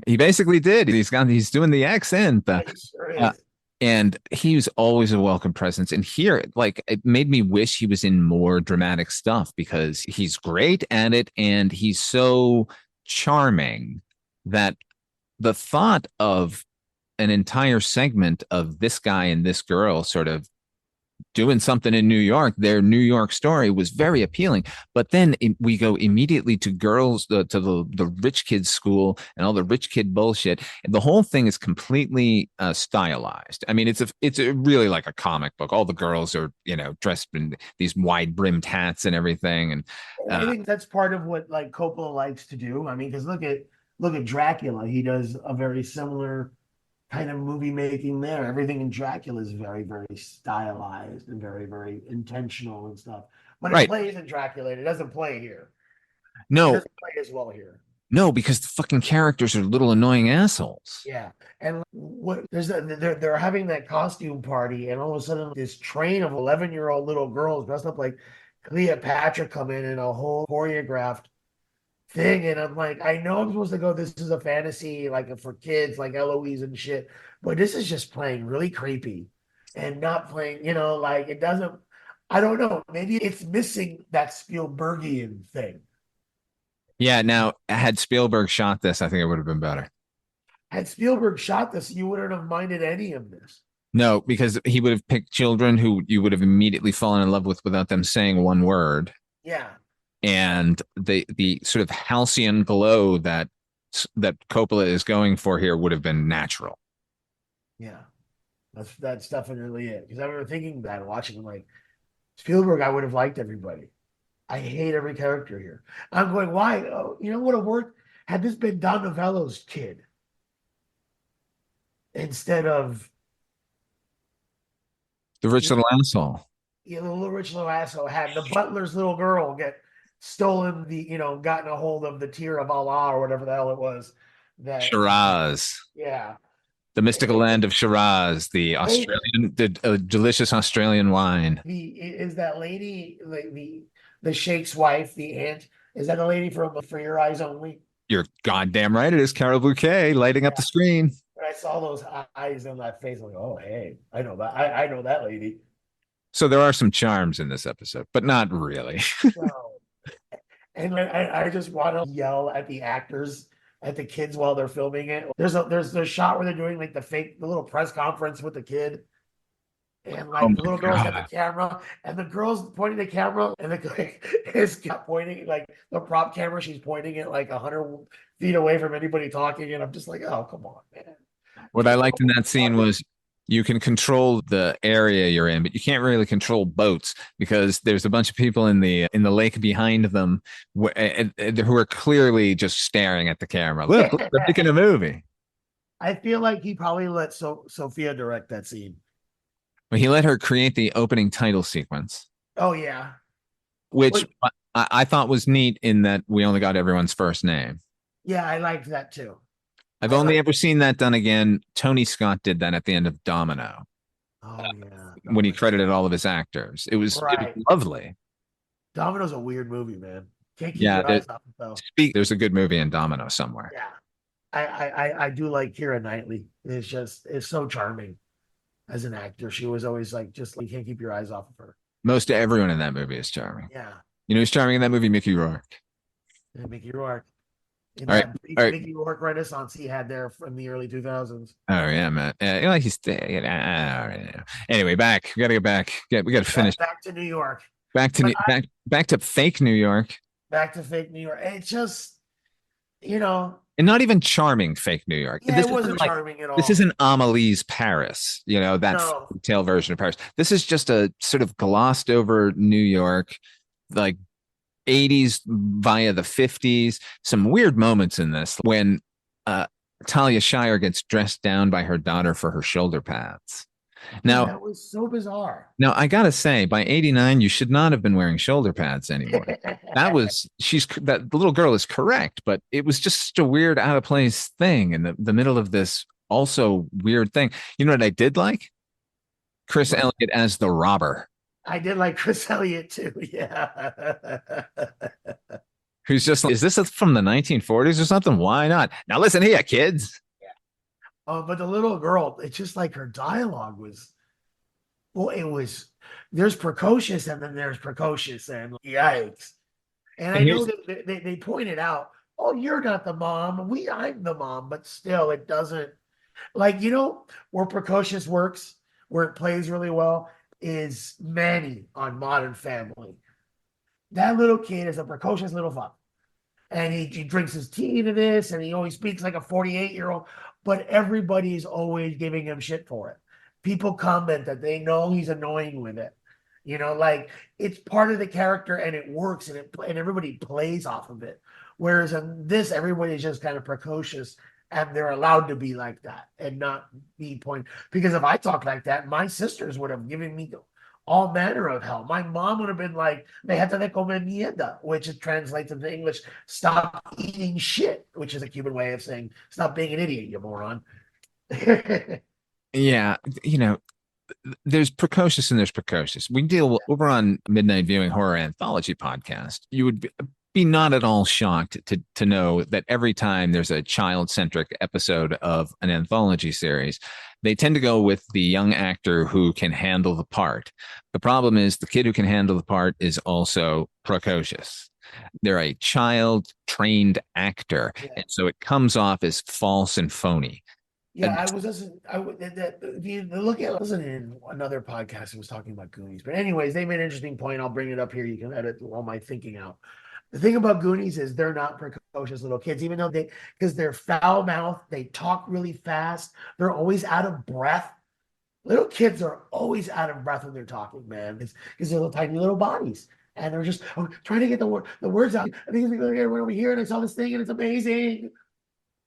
He basically did. He's doing the accent. He sure is. And he was always a welcome presence. And here, like, it made me wish he was in more dramatic stuff, because he's great at it, and he's so charming that the thought of an entire segment of this guy and this girl sort of doing something in New York, their New York story, was very appealing. But then we go immediately to girls, to the rich kids school and all the rich kid bullshit. And the whole thing is completely stylized. I mean, it's really like a comic book. All the girls are, dressed in these wide brimmed hats and everything. And I think that's part of what like Coppola likes to do. I mean, because look at Dracula. He does a very similar kind of movie making there. Everything in Dracula is very, very stylized and very, very intentional and stuff. But it plays in Dracula. It doesn't play here. No, it doesn't play as well here. No, because the fucking characters are little annoying assholes. Yeah, and they're having that costume party, and all of a sudden this train of 11-year-old little girls dressed up like Cleopatra come in a whole choreographed thing, and I'm like, I know I'm supposed to go, this is a fantasy like for kids like Eloise and shit, but this is just playing really creepy and not playing, like it doesn't, I don't know, maybe it's missing that Spielbergian thing. Yeah, now had Spielberg shot this, I think it would have been better. Had Spielberg shot this, you wouldn't have minded any of this. No, because he would have picked children who you would have immediately fallen in love with without them saying one word. Yeah. And the sort of halcyon glow that Coppola is going for here would have been natural. Yeah, that's definitely it. Because I remember thinking that, watching like Spielberg, I would have liked everybody. I hate every character here. I'm going, why? Oh, you know what would have worked? Had this been Don Novello's kid instead of the rich little asshole. Yeah, the little rich little asshole had the butler's little girl get stolen gotten a hold of the Tear of Allah or whatever the hell it was. That Shiraz. Yeah. The mystical land of Shiraz, the delicious Australian wine. Is that lady the Sheikh's wife, the aunt? Is that a lady from For Your Eyes Only? You're goddamn right. It is Carol Bouquet lighting up the screen. When I saw those eyes on that face, I'm like, oh, hey, I know that. I know that lady. So there are some charms in this episode, but not really. No. And I just want to yell at the actors, at the kids while they're filming it. There's a shot where they're doing like the little press conference with the kid. And like the little girl's got the camera, and the girl's pointing the camera, and the guy is pointing like the prop camera. She's pointing it like 100 feet away from anybody talking, and I'm just like, oh, come on, man. What I liked in that scene was you can control the area you're in, but you can't really control boats because there's a bunch of people in the lake behind them who are clearly just staring at the camera. Look, they're making a movie. I feel like he probably let Sofia direct that scene. Well, he let her create the opening title sequence. Oh, yeah. Which I thought was neat in that we only got everyone's first name. Yeah, I liked that too. I've only ever seen that done again. Tony Scott did that at the end of Domino. Oh, yeah. When he credited all of his actors. It was lovely. Domino's a weird movie, man. Can't keep your eyes off it, though. There's a good movie in Domino somewhere. Yeah. I do like Keira Knightley. It's so charming as an actor. She was always like, you can't keep your eyes off of her. Most everyone in that movie is charming. Yeah. You know who's charming in that movie? Mickey Rourke. Yeah, Mickey Rourke. All right. Mickey Rourke renaissance he had there from the early 2000s. Oh yeah, man. He's anyway. Back. We gotta get back. We gotta finish. Back to New York. Back to fake New York. Back to fake New York. It's just, and not even charming fake New York. Yeah, it wasn't charming at all. This isn't Amelie's Paris. That's the tail version of Paris. This is just a sort of glossed over New York, like 80s via the 50s. Some weird moments in this when Talia Shire gets dressed down by her daughter for her should pads. Now that was so bizarre. Now I gotta say, by 89, you should not have been wearing shoulder pads anymore. The little girl is correct, but it was just such a weird, out of place thing in the middle of this also weird thing. You know what I did like? Chris Elliott as the robber. I did like Chris Elliott too. Yeah. Who's just like, is this from the 1940s or something? Why not? Now listen here, kids. But the little girl, it's just like her dialogue was, there's precocious and then there's precocious and yikes. And I know that they pointed out oh, you're not the mom. I'm the mom, but still, it doesn't. Like, where Precocious works, where it plays really well, is Manny on Modern Family. That little kid is a precocious little fuck. And he drinks his tea to this, and he always speaks like a 48-year-old, but everybody's always giving him shit for it. People comment that they know he's annoying with it. Like, it's part of the character, and it works, and everybody plays off of it. Whereas in this, everybody's just kind of precocious, and they're allowed to be like that and not be because if I talked like that, my sisters would have given me all manner of hell. My mom would have been like, "Déjate de comer mierda," which translates into English, "Stop eating shit," which is a Cuban way of saying, "Stop being an idiot, you moron." Yeah, there's precocious and there's precocious. We deal over on Midnight Viewing Horror Anthology podcast. You would be not at all shocked to know that every time there's a child-centric episode of an anthology series, they tend to go with the young actor who can handle the part. The problem is the kid who can handle the part is also precocious. They're a child-trained actor, and so it comes off as false and phony. Yeah, I was listening. If you look at in another podcast, it was talking about Goonies. But anyways, they made an interesting point. I'll bring it up here. You can edit all my thinking out. The thing about Goonies is they're not precocious little kids, even though because they're foul-mouthed, they talk really fast, they're always out of breath. Little kids are always out of breath when they're talking, man. It's because they're little tiny little bodies. And they're just trying to get the words out. I think it's going to over here, and I saw this thing, and it's amazing.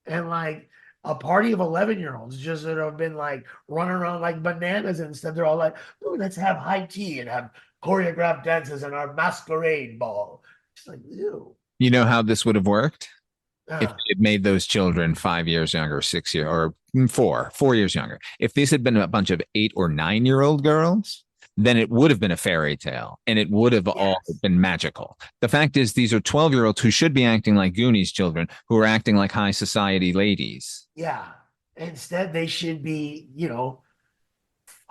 And like a party of 11-year-olds just that have been like running around like bananas, and instead they're all like, "Ooh, let's have high tea and have choreographed dances and our masquerade ball." It's like, ew. You know how this would have worked? If it made those children 5 years younger, 6 years, or 4 years younger. If these had been a bunch of 8 or 9-year-old girls, then it would have been a fairy tale, and it would have all been magical. The fact is, these are 12-year-olds who should be acting like Goonies children, who are acting like high society ladies. Yeah. Instead, they should be,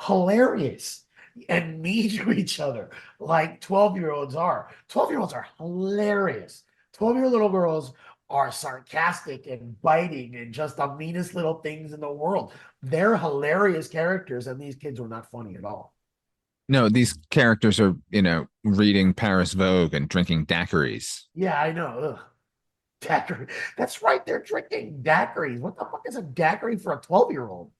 hilarious and mean to each other like 12-year-olds are. 12-year-olds are hilarious. 12-year-old little girls are sarcastic and biting and just the meanest little things in the world. They're hilarious characters, and these kids were not funny at all. No, these characters are, reading Paris Vogue and drinking daiquiris. Yeah, I know. Ugh. Daiquiri. That's right. They're drinking daiquiris. What the fuck is a daiquiri for a 12-year-old?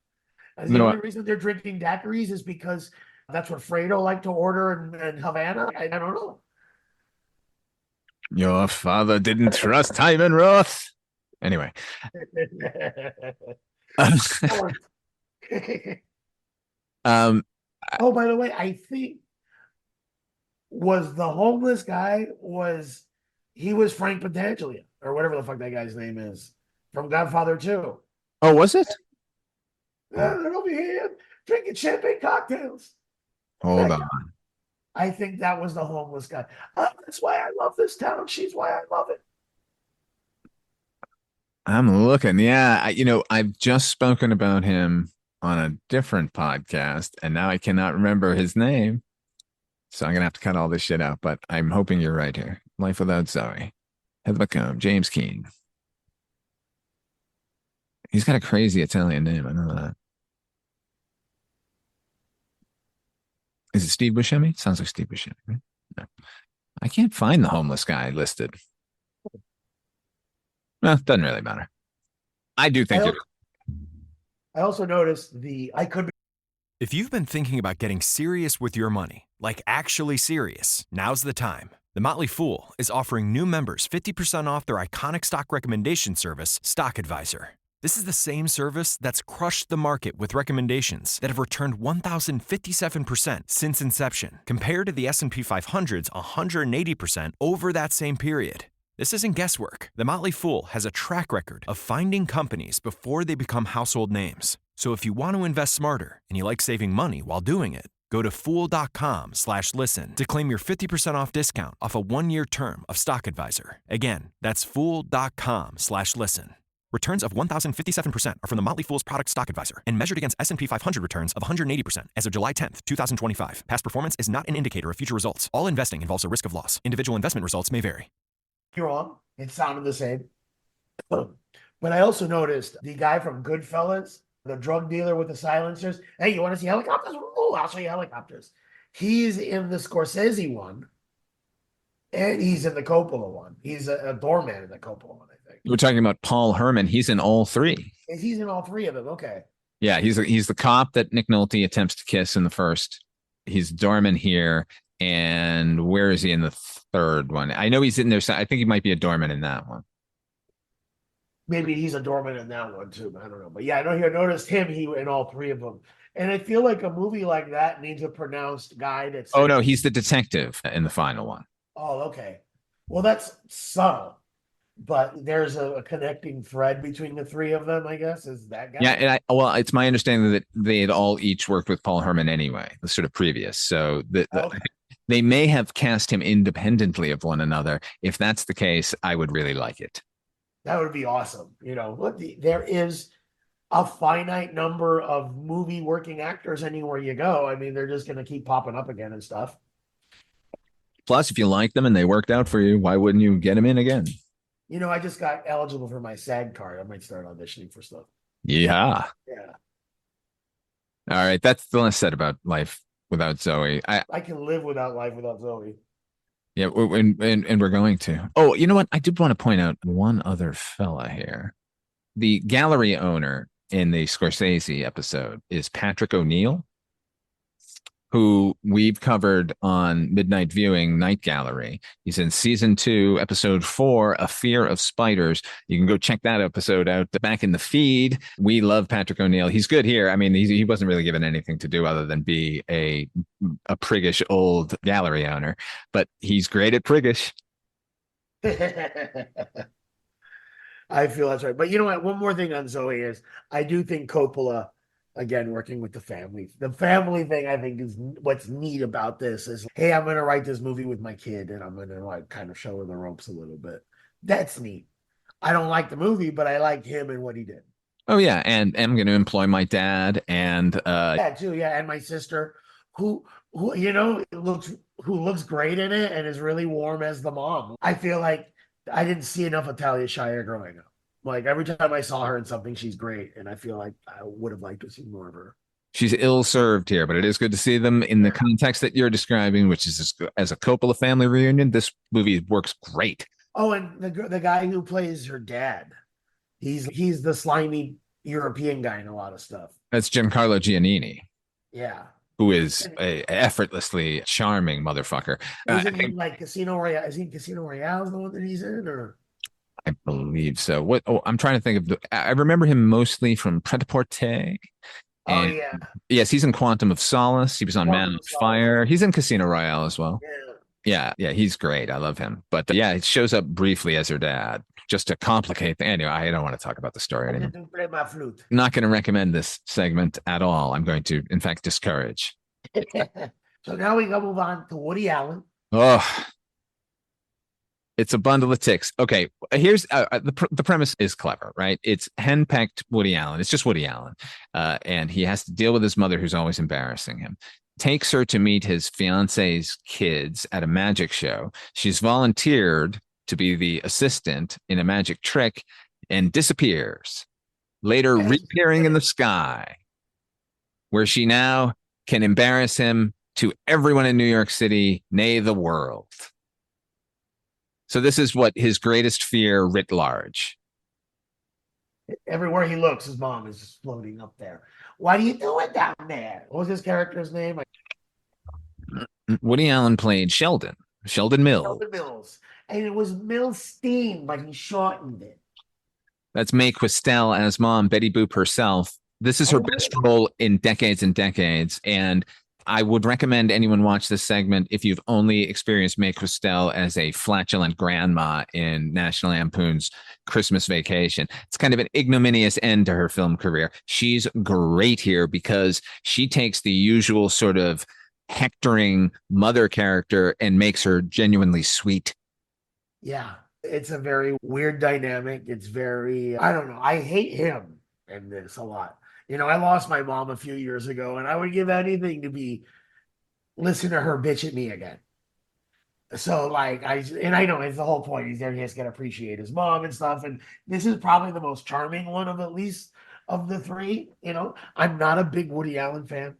The only reason they're drinking daiquiris is because that's what Fredo liked to order in Havana. I don't know. Your father didn't trust Hyman Roth. Anyway. Oh, by the way, I think was the homeless guy he was Frank Pentangeli or whatever the fuck that guy's name is from Godfather 2. Oh, was it? They're over here drinking champagne cocktails. Hold on. I think that was the homeless guy. That's why I love this town. She's why I love it. I'm looking. Yeah. I've just spoken about him on a different podcast, and now I cannot remember his name. So I'm going to have to cut all this shit out, but I'm hoping you're right here. Life Without Zoe. Heather McComb, James Keane. He's got a crazy Italian name. I know that. Is it Steve Buscemi? Sounds like Steve Buscemi. Right? No. I can't find the homeless guy listed. Well, doesn't really matter. I do think I also noticed If you've been thinking about getting serious with your money, like actually serious, now's the time. The Motley Fool is offering new members 50% off their iconic stock recommendation service, Stock Advisor. This is the same service that's crushed the market with recommendations that have returned 1,057% since inception, compared to the S&P 500's 180% over that same period. This isn't guesswork. The Motley Fool has a track record of finding companies before they become household names. So if you want to invest smarter and you like saving money while doing it, go to fool.com/listen to claim your 50% off discount off a 1-year term of Stock Advisor. Again, that's fool.com/listen. Returns of 1,057% are from the Motley Fool's product Stock Advisor and measured against S&P 500 returns of 180% as of July 10th, 2025. Past performance is not an indicator of future results. All investing involves a risk of loss. Individual investment results may vary. You're wrong. It sounded the same. But I also noticed the guy from Goodfellas, the drug dealer with the silencers. Hey, you want to see helicopters? Oh, I'll show you helicopters. He's in the Scorsese one, and he's in the Coppola one. He's a doorman in the Coppola one, I think. We're talking about Paul Herman. He's in all three. He's in all three of them. Okay. Yeah, he's the cop that Nick Nolte attempts to kiss in the first. He's doorman here. And where is he in the third one? I know he's in there. So I think he might be a doorman in that one. Maybe he's a doorman in that one too. I don't know. But yeah, I know I noticed him. He in all three of them. And I feel like a movie like that needs a pronounced guy that's. Oh, no, he's the detective in the final one. Oh, okay. Well, that's subtle. But there's a connecting thread between the three of them, I guess, is that guy. Yeah, and well, it's my understanding that they had all each worked with Paul Herman anyway, the sort of previous. So they may have cast him independently of one another. If that's the case, I would really like it. That would be awesome. There is a finite number of movie working actors anywhere you go. I mean, they're just going to keep popping up again and stuff. Plus, if you like them and they worked out for you, why wouldn't you get them in again? I just got eligible for my SAG card. I might start auditioning for stuff. Yeah. Yeah. All right. That's the less said about Life Without Zoe. I can live without Life Without Zoe. Yeah. And we're going to. Oh, you know what? I did want to point out one other fella here. The gallery owner in the Scorsese episode is Patrick O'Neill, who we've covered on Midnight Viewing Night Gallery. He's in season 2, episode 4, A Fear of Spiders. You can go check that episode out back in the feed. We love Patrick O'Neill. He's good here. I mean, he wasn't really given anything to do other than be a priggish old gallery owner, but he's great at priggish. I feel that's right. But you know what? One more thing on Zoe is I do think Coppola, again, working with the family. The family thing, I think, is what's neat about this is, hey, I'm going to write this movie with my kid and I'm going to kind of show her the ropes a little bit. That's neat. I don't like the movie, but I like him and what he did. Oh, yeah. And I'm going to employ my dad and yeah, too. Yeah. And my sister who looks great in it and is really warm as the mom. I feel like I didn't see enough of Talia Shire growing up. Like every time I saw her in something, she's great. And I feel like I would have liked to see more of her. She's ill-served here, but it is good to see them in the context that you're describing, which is as a Coppola family reunion. This movie works great. Oh, and the guy who plays her dad, he's the slimy European guy in a lot of stuff. That's Giancarlo Giannini. Yeah. Who is a effortlessly charming motherfucker. Isn't he like Casino Royale? Is he Casino Royale the one that he's in, or? I believe so. I'm trying to think of. I remember him mostly from Pret-a-Porter. Oh yeah. Yes, he's in Quantum of Solace. He was on Man on Fire. He's in Casino Royale as well. Yeah, he's great. I love him. But yeah, it shows up briefly as her dad, just to complicate things. Anyway, I don't want to talk about the story anymore. Play my flute. I'm not going to recommend this segment at all. I'm going to, in fact, discourage. So now we go move on to Woody Allen. Oh, it's a bundle of ticks. Okay, here's the premise is clever, right? It's henpecked Woody Allen. It's just Woody Allen, and he has to deal with his mother, who's always embarrassing him. Takes her to meet his fiance's kids at a magic show. She's volunteered to be the assistant in a magic trick and disappears. Later, reappearing in the sky, where she now can embarrass him to everyone in New York City, nay, the world. So this is what his greatest fear writ large. Everywhere he looks, his mom is just floating up there. What are you doing down there? What was his character's name? Woody Allen played Sheldon Mills. Sheldon Mills. And it was Milstein, but he shortened it. That's Mae Questel as mom, Betty Boop herself. This is her best role in decades and decades. And I would recommend anyone watch this segment if you've only experienced Mae Questel as a flatulent grandma in National Lampoon's Christmas Vacation. It's kind of an ignominious end to her film career. She's great here because she takes the usual sort of hectoring mother character and makes her genuinely sweet. Yeah, it's a very weird dynamic. It's very, I don't know. I hate him in this a lot. I lost my mom a few years ago, and I would give anything to listen to her bitch at me again. So like I know it's the whole point. He's there, he has to appreciate his mom and stuff. And this is probably the most charming one of at least of the three. I'm not a big Woody Allen fan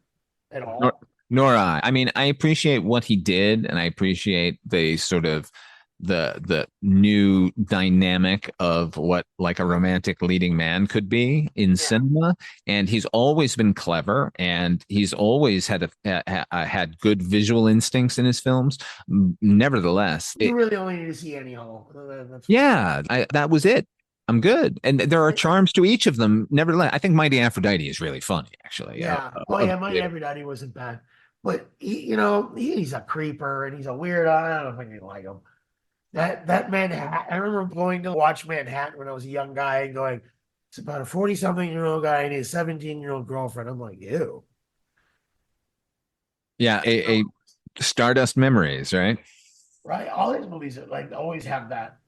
at Nor, all. nor I. I mean, I appreciate what he did, and I appreciate the sort of the new dynamic of what like a romantic leading man could be in cinema. And he's always been clever, and he's always had good visual instincts in his films. Nevertheless, You really only need to see Annie Hall. that was it. I'm good. And there are charms to each of them. Nevertheless, I think Mighty Aphrodite is really funny, actually. Yeah. My Everybody wasn't bad. But he's a creeper and he's a weirdo. I don't think you like him. That Manhattan. I remember going to watch Manhattan when I was a young guy and going, it's about a 40-something-year-old guy and his 17-year-old girlfriend. I'm like, ew. Yeah, a Stardust Memories, right? Right. All his movies like always have that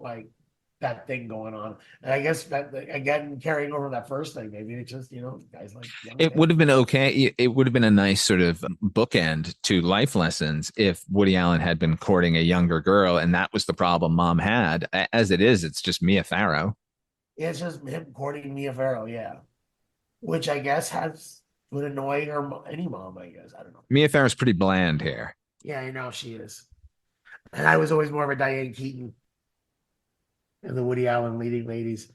thing going on. And I guess that again carrying over that first thing, maybe it's just, guys like it would have been okay. It would have been a nice sort of bookend to life lessons if Woody Allen had been courting a younger girl, and that was the problem mom had. As it is, it's just Mia Farrow. Yeah, it's just him courting Mia Farrow, yeah. Which I guess would annoy any mom, I guess. I don't know. Mia Farrow's pretty bland here. Yeah, I know she is. And I was always more of a Diane Keaton and the Woody Allen leading ladies.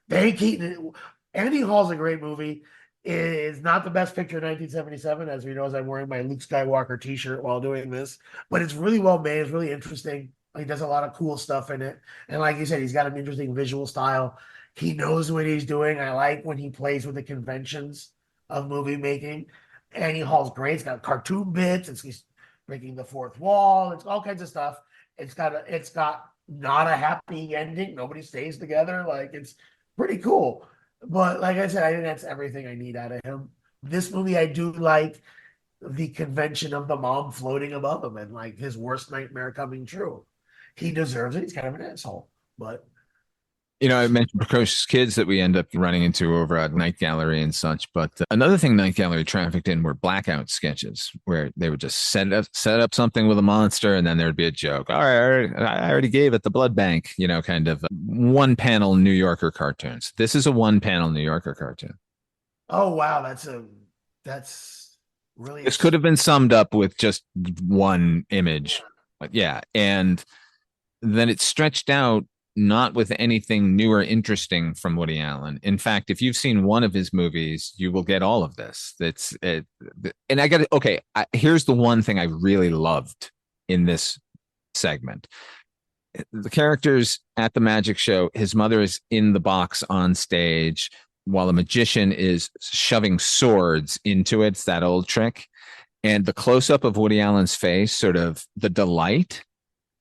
Diane Keaton, Annie Hall's a great movie. It is not the best picture in 1977, as we know, as I'm wearing my Luke Skywalker t-shirt while doing this. But it's really well made. It's really interesting. He does a lot of cool stuff in it. And like you said, he's got an interesting visual style. He knows what he's doing. I like when he plays with the conventions of movie making. Annie Hall's great. It's got cartoon bits. He's breaking the fourth wall. It's all kinds of stuff. It's got not a happy ending. Nobody stays together. Like, it's pretty cool. But like I said, I think that's everything I need out of him. This movie, I do like the convention of the mom floating above him and like his worst nightmare coming true. He deserves it. He's kind of an asshole, but I mentioned Precocious Kids that we end up running into over at Night Gallery and such. But another thing Night Gallery trafficked in were blackout sketches where they would just set up something with a monster and then there'd be a joke. All right, I already gave it the blood bank, kind of one panel New Yorker cartoons. This is a one panel New Yorker cartoon. Oh, wow. That's really. This could have been summed up with just one image. Yeah. And then it stretched out, not with anything new or interesting from Woody Allen. In fact, if you've seen one of his movies, you will get all of this. And I got it. Okay. Here's the one thing I really loved in this segment. The characters at the magic show, his mother is in the box on stage while a magician is shoving swords into it. It's that old trick. And the close up of Woody Allen's face, sort of the delight,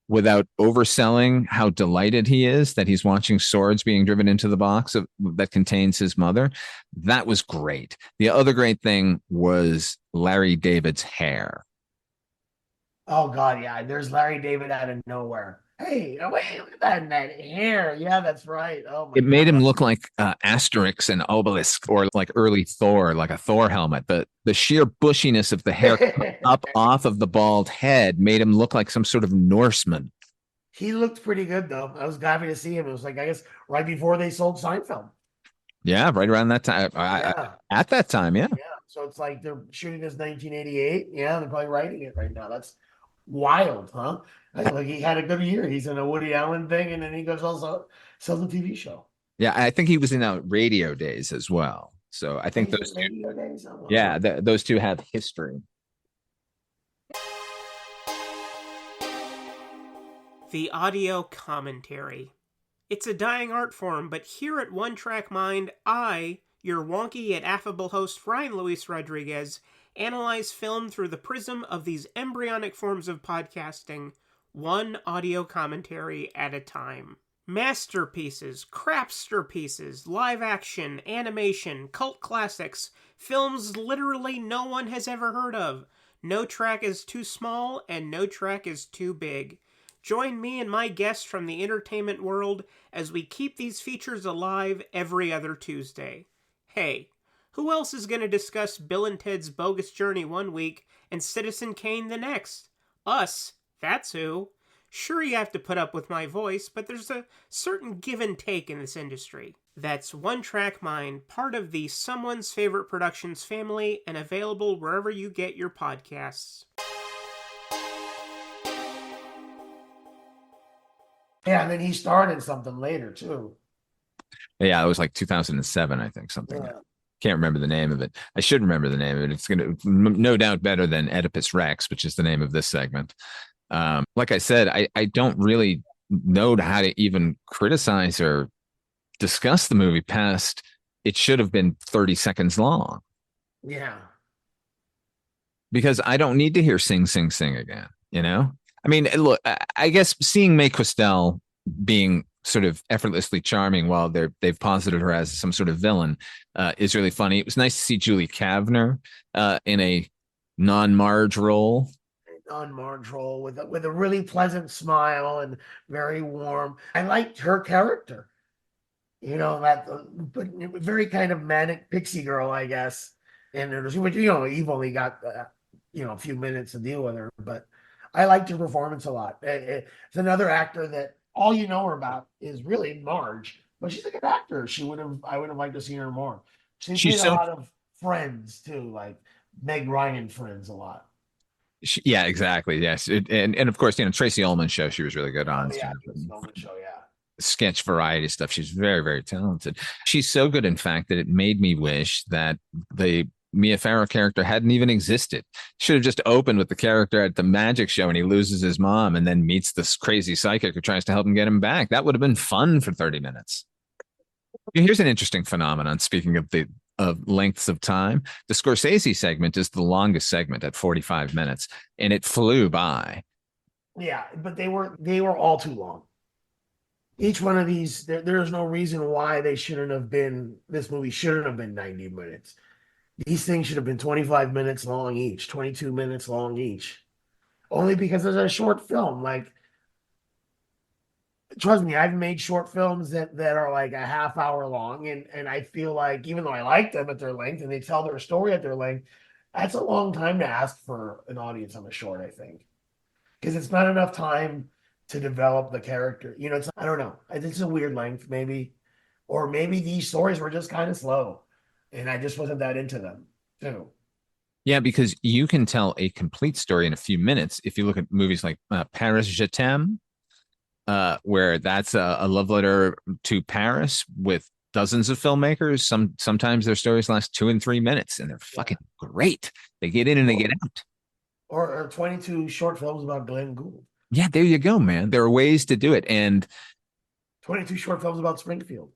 without overselling how delighted he is that he's watching swords being driven into the box that contains his mother. That was great. The other great thing was Larry David's hair. Oh, God, yeah. There's Larry David out of nowhere. Hey, wait, look at that hair. Yeah, that's right. Oh, my It made God. him look like Asterix and Obelisk, or like early Thor, like a Thor helmet. The sheer bushiness of the hair up off of the bald head made him look like some sort of Norseman. He looked pretty good, though. I was happy to see him. It was like, I guess, right before they sold Seinfeld. Yeah, right around that time. At that time, yeah. Yeah, so it's like they're shooting this 1988. Yeah, they're probably writing it right now. That's wild, huh? Like he had a good year. He's in a Woody Allen thing, and then he goes also sells a TV show. Yeah, I think he was in Radio Days as well. So I think those two, those two have history. The audio commentary. It's a dying art form, but here at One Track Mind, I, your wonky yet affable host, Ryan Luis Rodriguez, analyze film through the prism of these embryonic forms of podcasting, one audio commentary at a time. Masterpieces, crapsterpieces, live action, animation, cult classics, films literally no one has ever heard of. No track is too small and no track is too big. Join me and my guests from the entertainment world as we keep these features alive every other Tuesday. Hey, who else is going to discuss Bill and Ted's Bogus Journey one week and Citizen Kane the next? Us, that's who. Sure, you have to put up with my voice, but there's a certain give and take in this industry. That's One Track Mind, part of the Someone's Favorite Productions family and available wherever you get your podcasts. Yeah, and then he starred in something later, too. Yeah, it was like 2007, I think, something. Yeah. Can't remember the name of it. I should remember the name of it. It's going to, no doubt, better than Oedipus Wrecks, which is the name of this segment. Like I said, I don't really know how to even criticize or discuss the movie past it should have been 30 seconds long. Yeah. Because I don't need to hear sing, sing, sing again, you know? I mean, look, I guess seeing Mae Questel being sort of effortlessly charming while they've posited her as some sort of villain is really funny. It was nice to see Julie Kavner in a non-Marge role. Non-Marge role with a really pleasant smile and very warm. I liked her character. You know, but very kind of manic pixie girl, I guess. And it was, you know, you've only got a few minutes to deal with her, but I liked her performance a lot. It's another actor that all you know her about is really Marge, but she's a good actor. I would have liked to see her more. She's played a lot of Friends too, like Meg Ryan Friends a lot. Yeah, exactly. Yes, and of course, you know, Tracy Ullman's show she was really good on. Oh, yeah, Tracy Ullman's show, yeah. Sketch variety stuff. She's very, very talented. She's so good, in fact, that it made me wish that the Mia Farrow character hadn't even existed. Should have just opened with the character at the magic show and he loses his mom and then meets this crazy psychic who tries to help him get him back. That would have been fun for 30 minutes. Here's an interesting phenomenon. Speaking of the lengths of time, the Scorsese segment is the longest segment at 45 minutes, and it flew by. Yeah, but they were all too long. Each one of these, there's no reason why this movie shouldn't have been 90 minutes. These things should have been 25 minutes long each, 22 minutes long each. Only because it's a short film. Like, trust me, I've made short films that are like a half hour long, and I feel like even though I like them at their length and they tell their story at their length, that's a long time to ask for an audience on a short, I think. Because it's not enough time to develop the character. You know, I don't know. It's a weird length, maybe. Or maybe these stories were just kind of slow and I just wasn't that into them too. Yeah, because you can tell a complete story in a few minutes. If you look at movies like Paris, Je t'aime, where that's a love letter to Paris with dozens of filmmakers. Sometimes their stories last 2 and 3 minutes and they're fucking great. They get in and they get out. Or 22 short films about Glenn Gould. Yeah, there you go, man. There are ways to do it. And 22 short films about Springfield.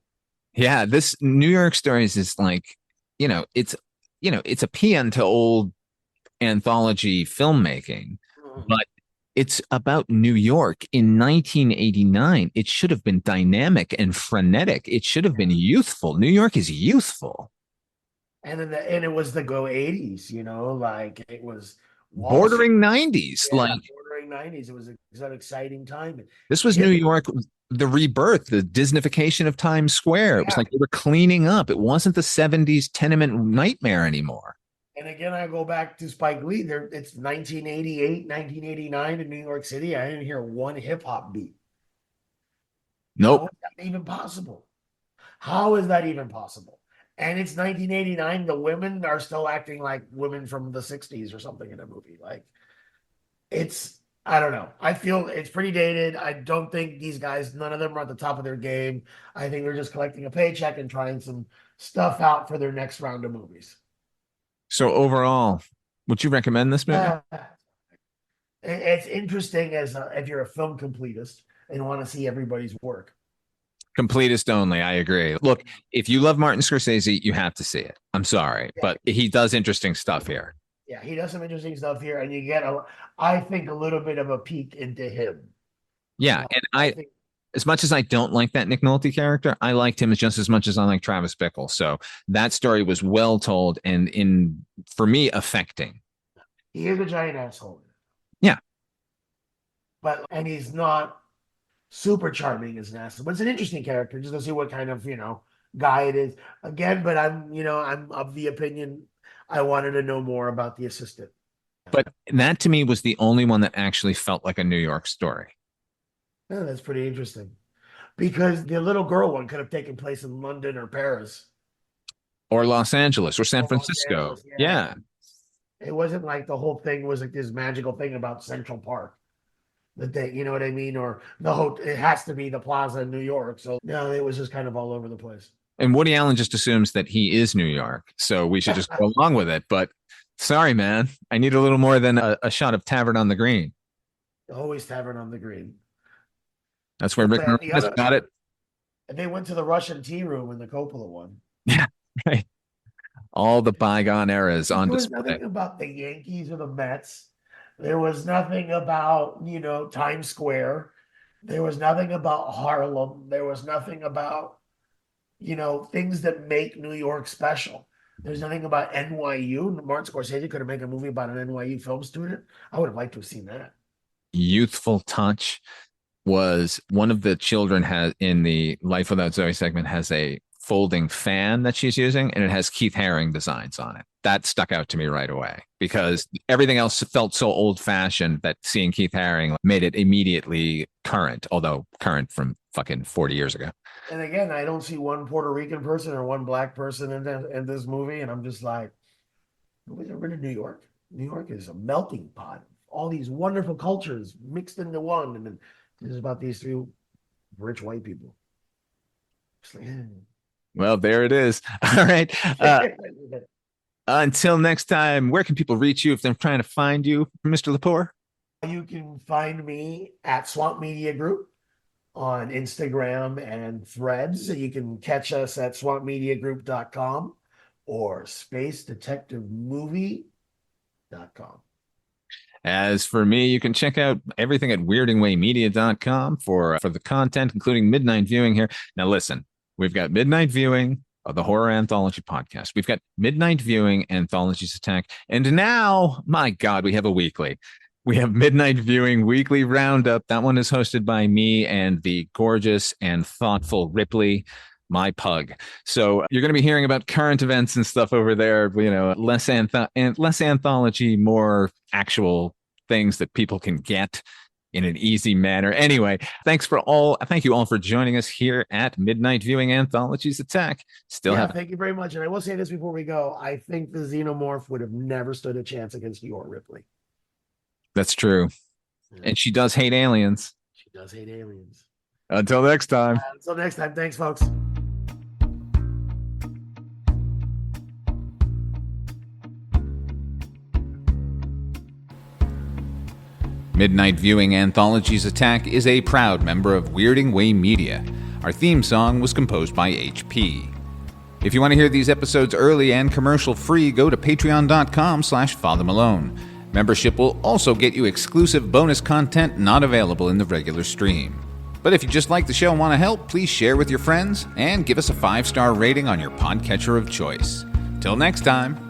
Yeah, this New York Stories is like, it's a paean to old anthology filmmaking, but it's about New York in 1989. It should have been dynamic and frenetic. It should have been youthful. New York is youthful. And it was the go 80s, like it was bordering 90s. Yeah, like bordering 90s. It was an exciting time. This was New York, the rebirth, the Disneyfication of Times Square. It was like they were cleaning up. It wasn't the 70s tenement nightmare anymore. And again, I go back to Spike Lee. It's 1988, 1989 in New York City. I didn't hear one hip hop beat. Nope. How is that even possible? How is that even possible? And it's 1989. The women are still acting like women from the 60s or something in a movie. Like, I don't know. I feel it's pretty dated. I don't think these guys, none of them are at the top of their game. I think they're just collecting a paycheck and trying some stuff out for their next round of movies. So overall, would you recommend this movie? It's interesting if you're a film completist and want to see everybody's work. Completist only. I agree. Look, if you love Martin Scorsese, you have to see it. I'm sorry, but he does interesting stuff here. Yeah, he does some interesting stuff here, and you get, I think, a little bit of a peek into him. Yeah, and I as much as I don't like that Nick Nolte character, I liked him just as much as I like Travis Bickle. So that story was well told and for me, affecting. He is a giant asshole. Yeah. And he's not super charming as an asshole, but it's an interesting character just to see what kind of, guy it is. Again, but I'm of the opinion I wanted to know more about the assistant. But that to me was the only one that actually felt like a New York story. Yeah, that's pretty interesting. Because the little girl one could have taken place in London or Paris. Or Los Angeles or San Or Los Francisco. Angeles, Yeah. It wasn't like the whole thing was like this magical thing about Central Park. That they, you know what I mean? Or the whole, it has to be the plaza in New York. So no, it was just kind of all over the place. And Woody Allen just assumes that he is New York. So we should just go along with it. But sorry, man. I need a little more than a shot of Tavern on the Green. Always Tavern on the Green. That's where Rick Moranis got it. And they went to the Russian tea room in the Coppola one. Yeah, right. All the bygone eras on display. display. There was nothing about the Yankees or the Mets. There was nothing about, Times Square. There was nothing about Harlem. There was nothing about, things that make New York special. There's nothing about NYU. Martin Scorsese could have made a movie about an NYU film student. I would have liked to have seen that. Youthful touch was one of the children has in the Life Without Zoe segment has a folding fan that she's using, and it has Keith Haring designs on it. That stuck out to me right away because everything else felt so old fashioned that seeing Keith Haring made it immediately current, although current from fucking 40 years ago. And again, I don't see one Puerto Rican person or one black person in this movie. And I'm just like, nobody's ever been to New York. New York is a melting pot. All these wonderful cultures mixed into one. And then this is about these three rich white people. Well, there it is. All right. Until next time, where can people reach you if they're trying to find you, Mr. Llapur? You can find me at Swamp Media Group on Instagram and Threads. You can catch us at swampmediagroup.com or spacedetectivemovie.com. As for me, you can check out everything at weirdingwaymedia.com for the content, including Midnight Viewing here. Now, listen, we've got Midnight Viewing, the horror anthology podcast. We've got Midnight Viewing Anthologies Attack. And now, my God, we have a weekly. We have Midnight Viewing Weekly Roundup. That one is hosted by me and the gorgeous and thoughtful Ripley, my pug. So you're going to be hearing about current events and stuff over there, less anthology, more actual things that people can get in an easy manner. Anyway, thank you all for joining us here at Midnight Viewing Anthologies Attack. Thank you very much. And I will say this before we go. I think the Xenomorph would have never stood a chance against you or Ripley. That's true. And she does hate aliens. She does hate aliens. Until next time. Thanks, folks. Midnight Viewing Anthologies Attack is a proud member of Weirding Way Media. Our theme song was composed by HP. If you want to hear these episodes early and commercial-free, go to patreon.com/FatherMalone. Membership will also get you exclusive bonus content not available in the regular stream. But if you just like the show and want to help, please share with your friends and give us a 5-star rating on your podcatcher of choice. Till next time.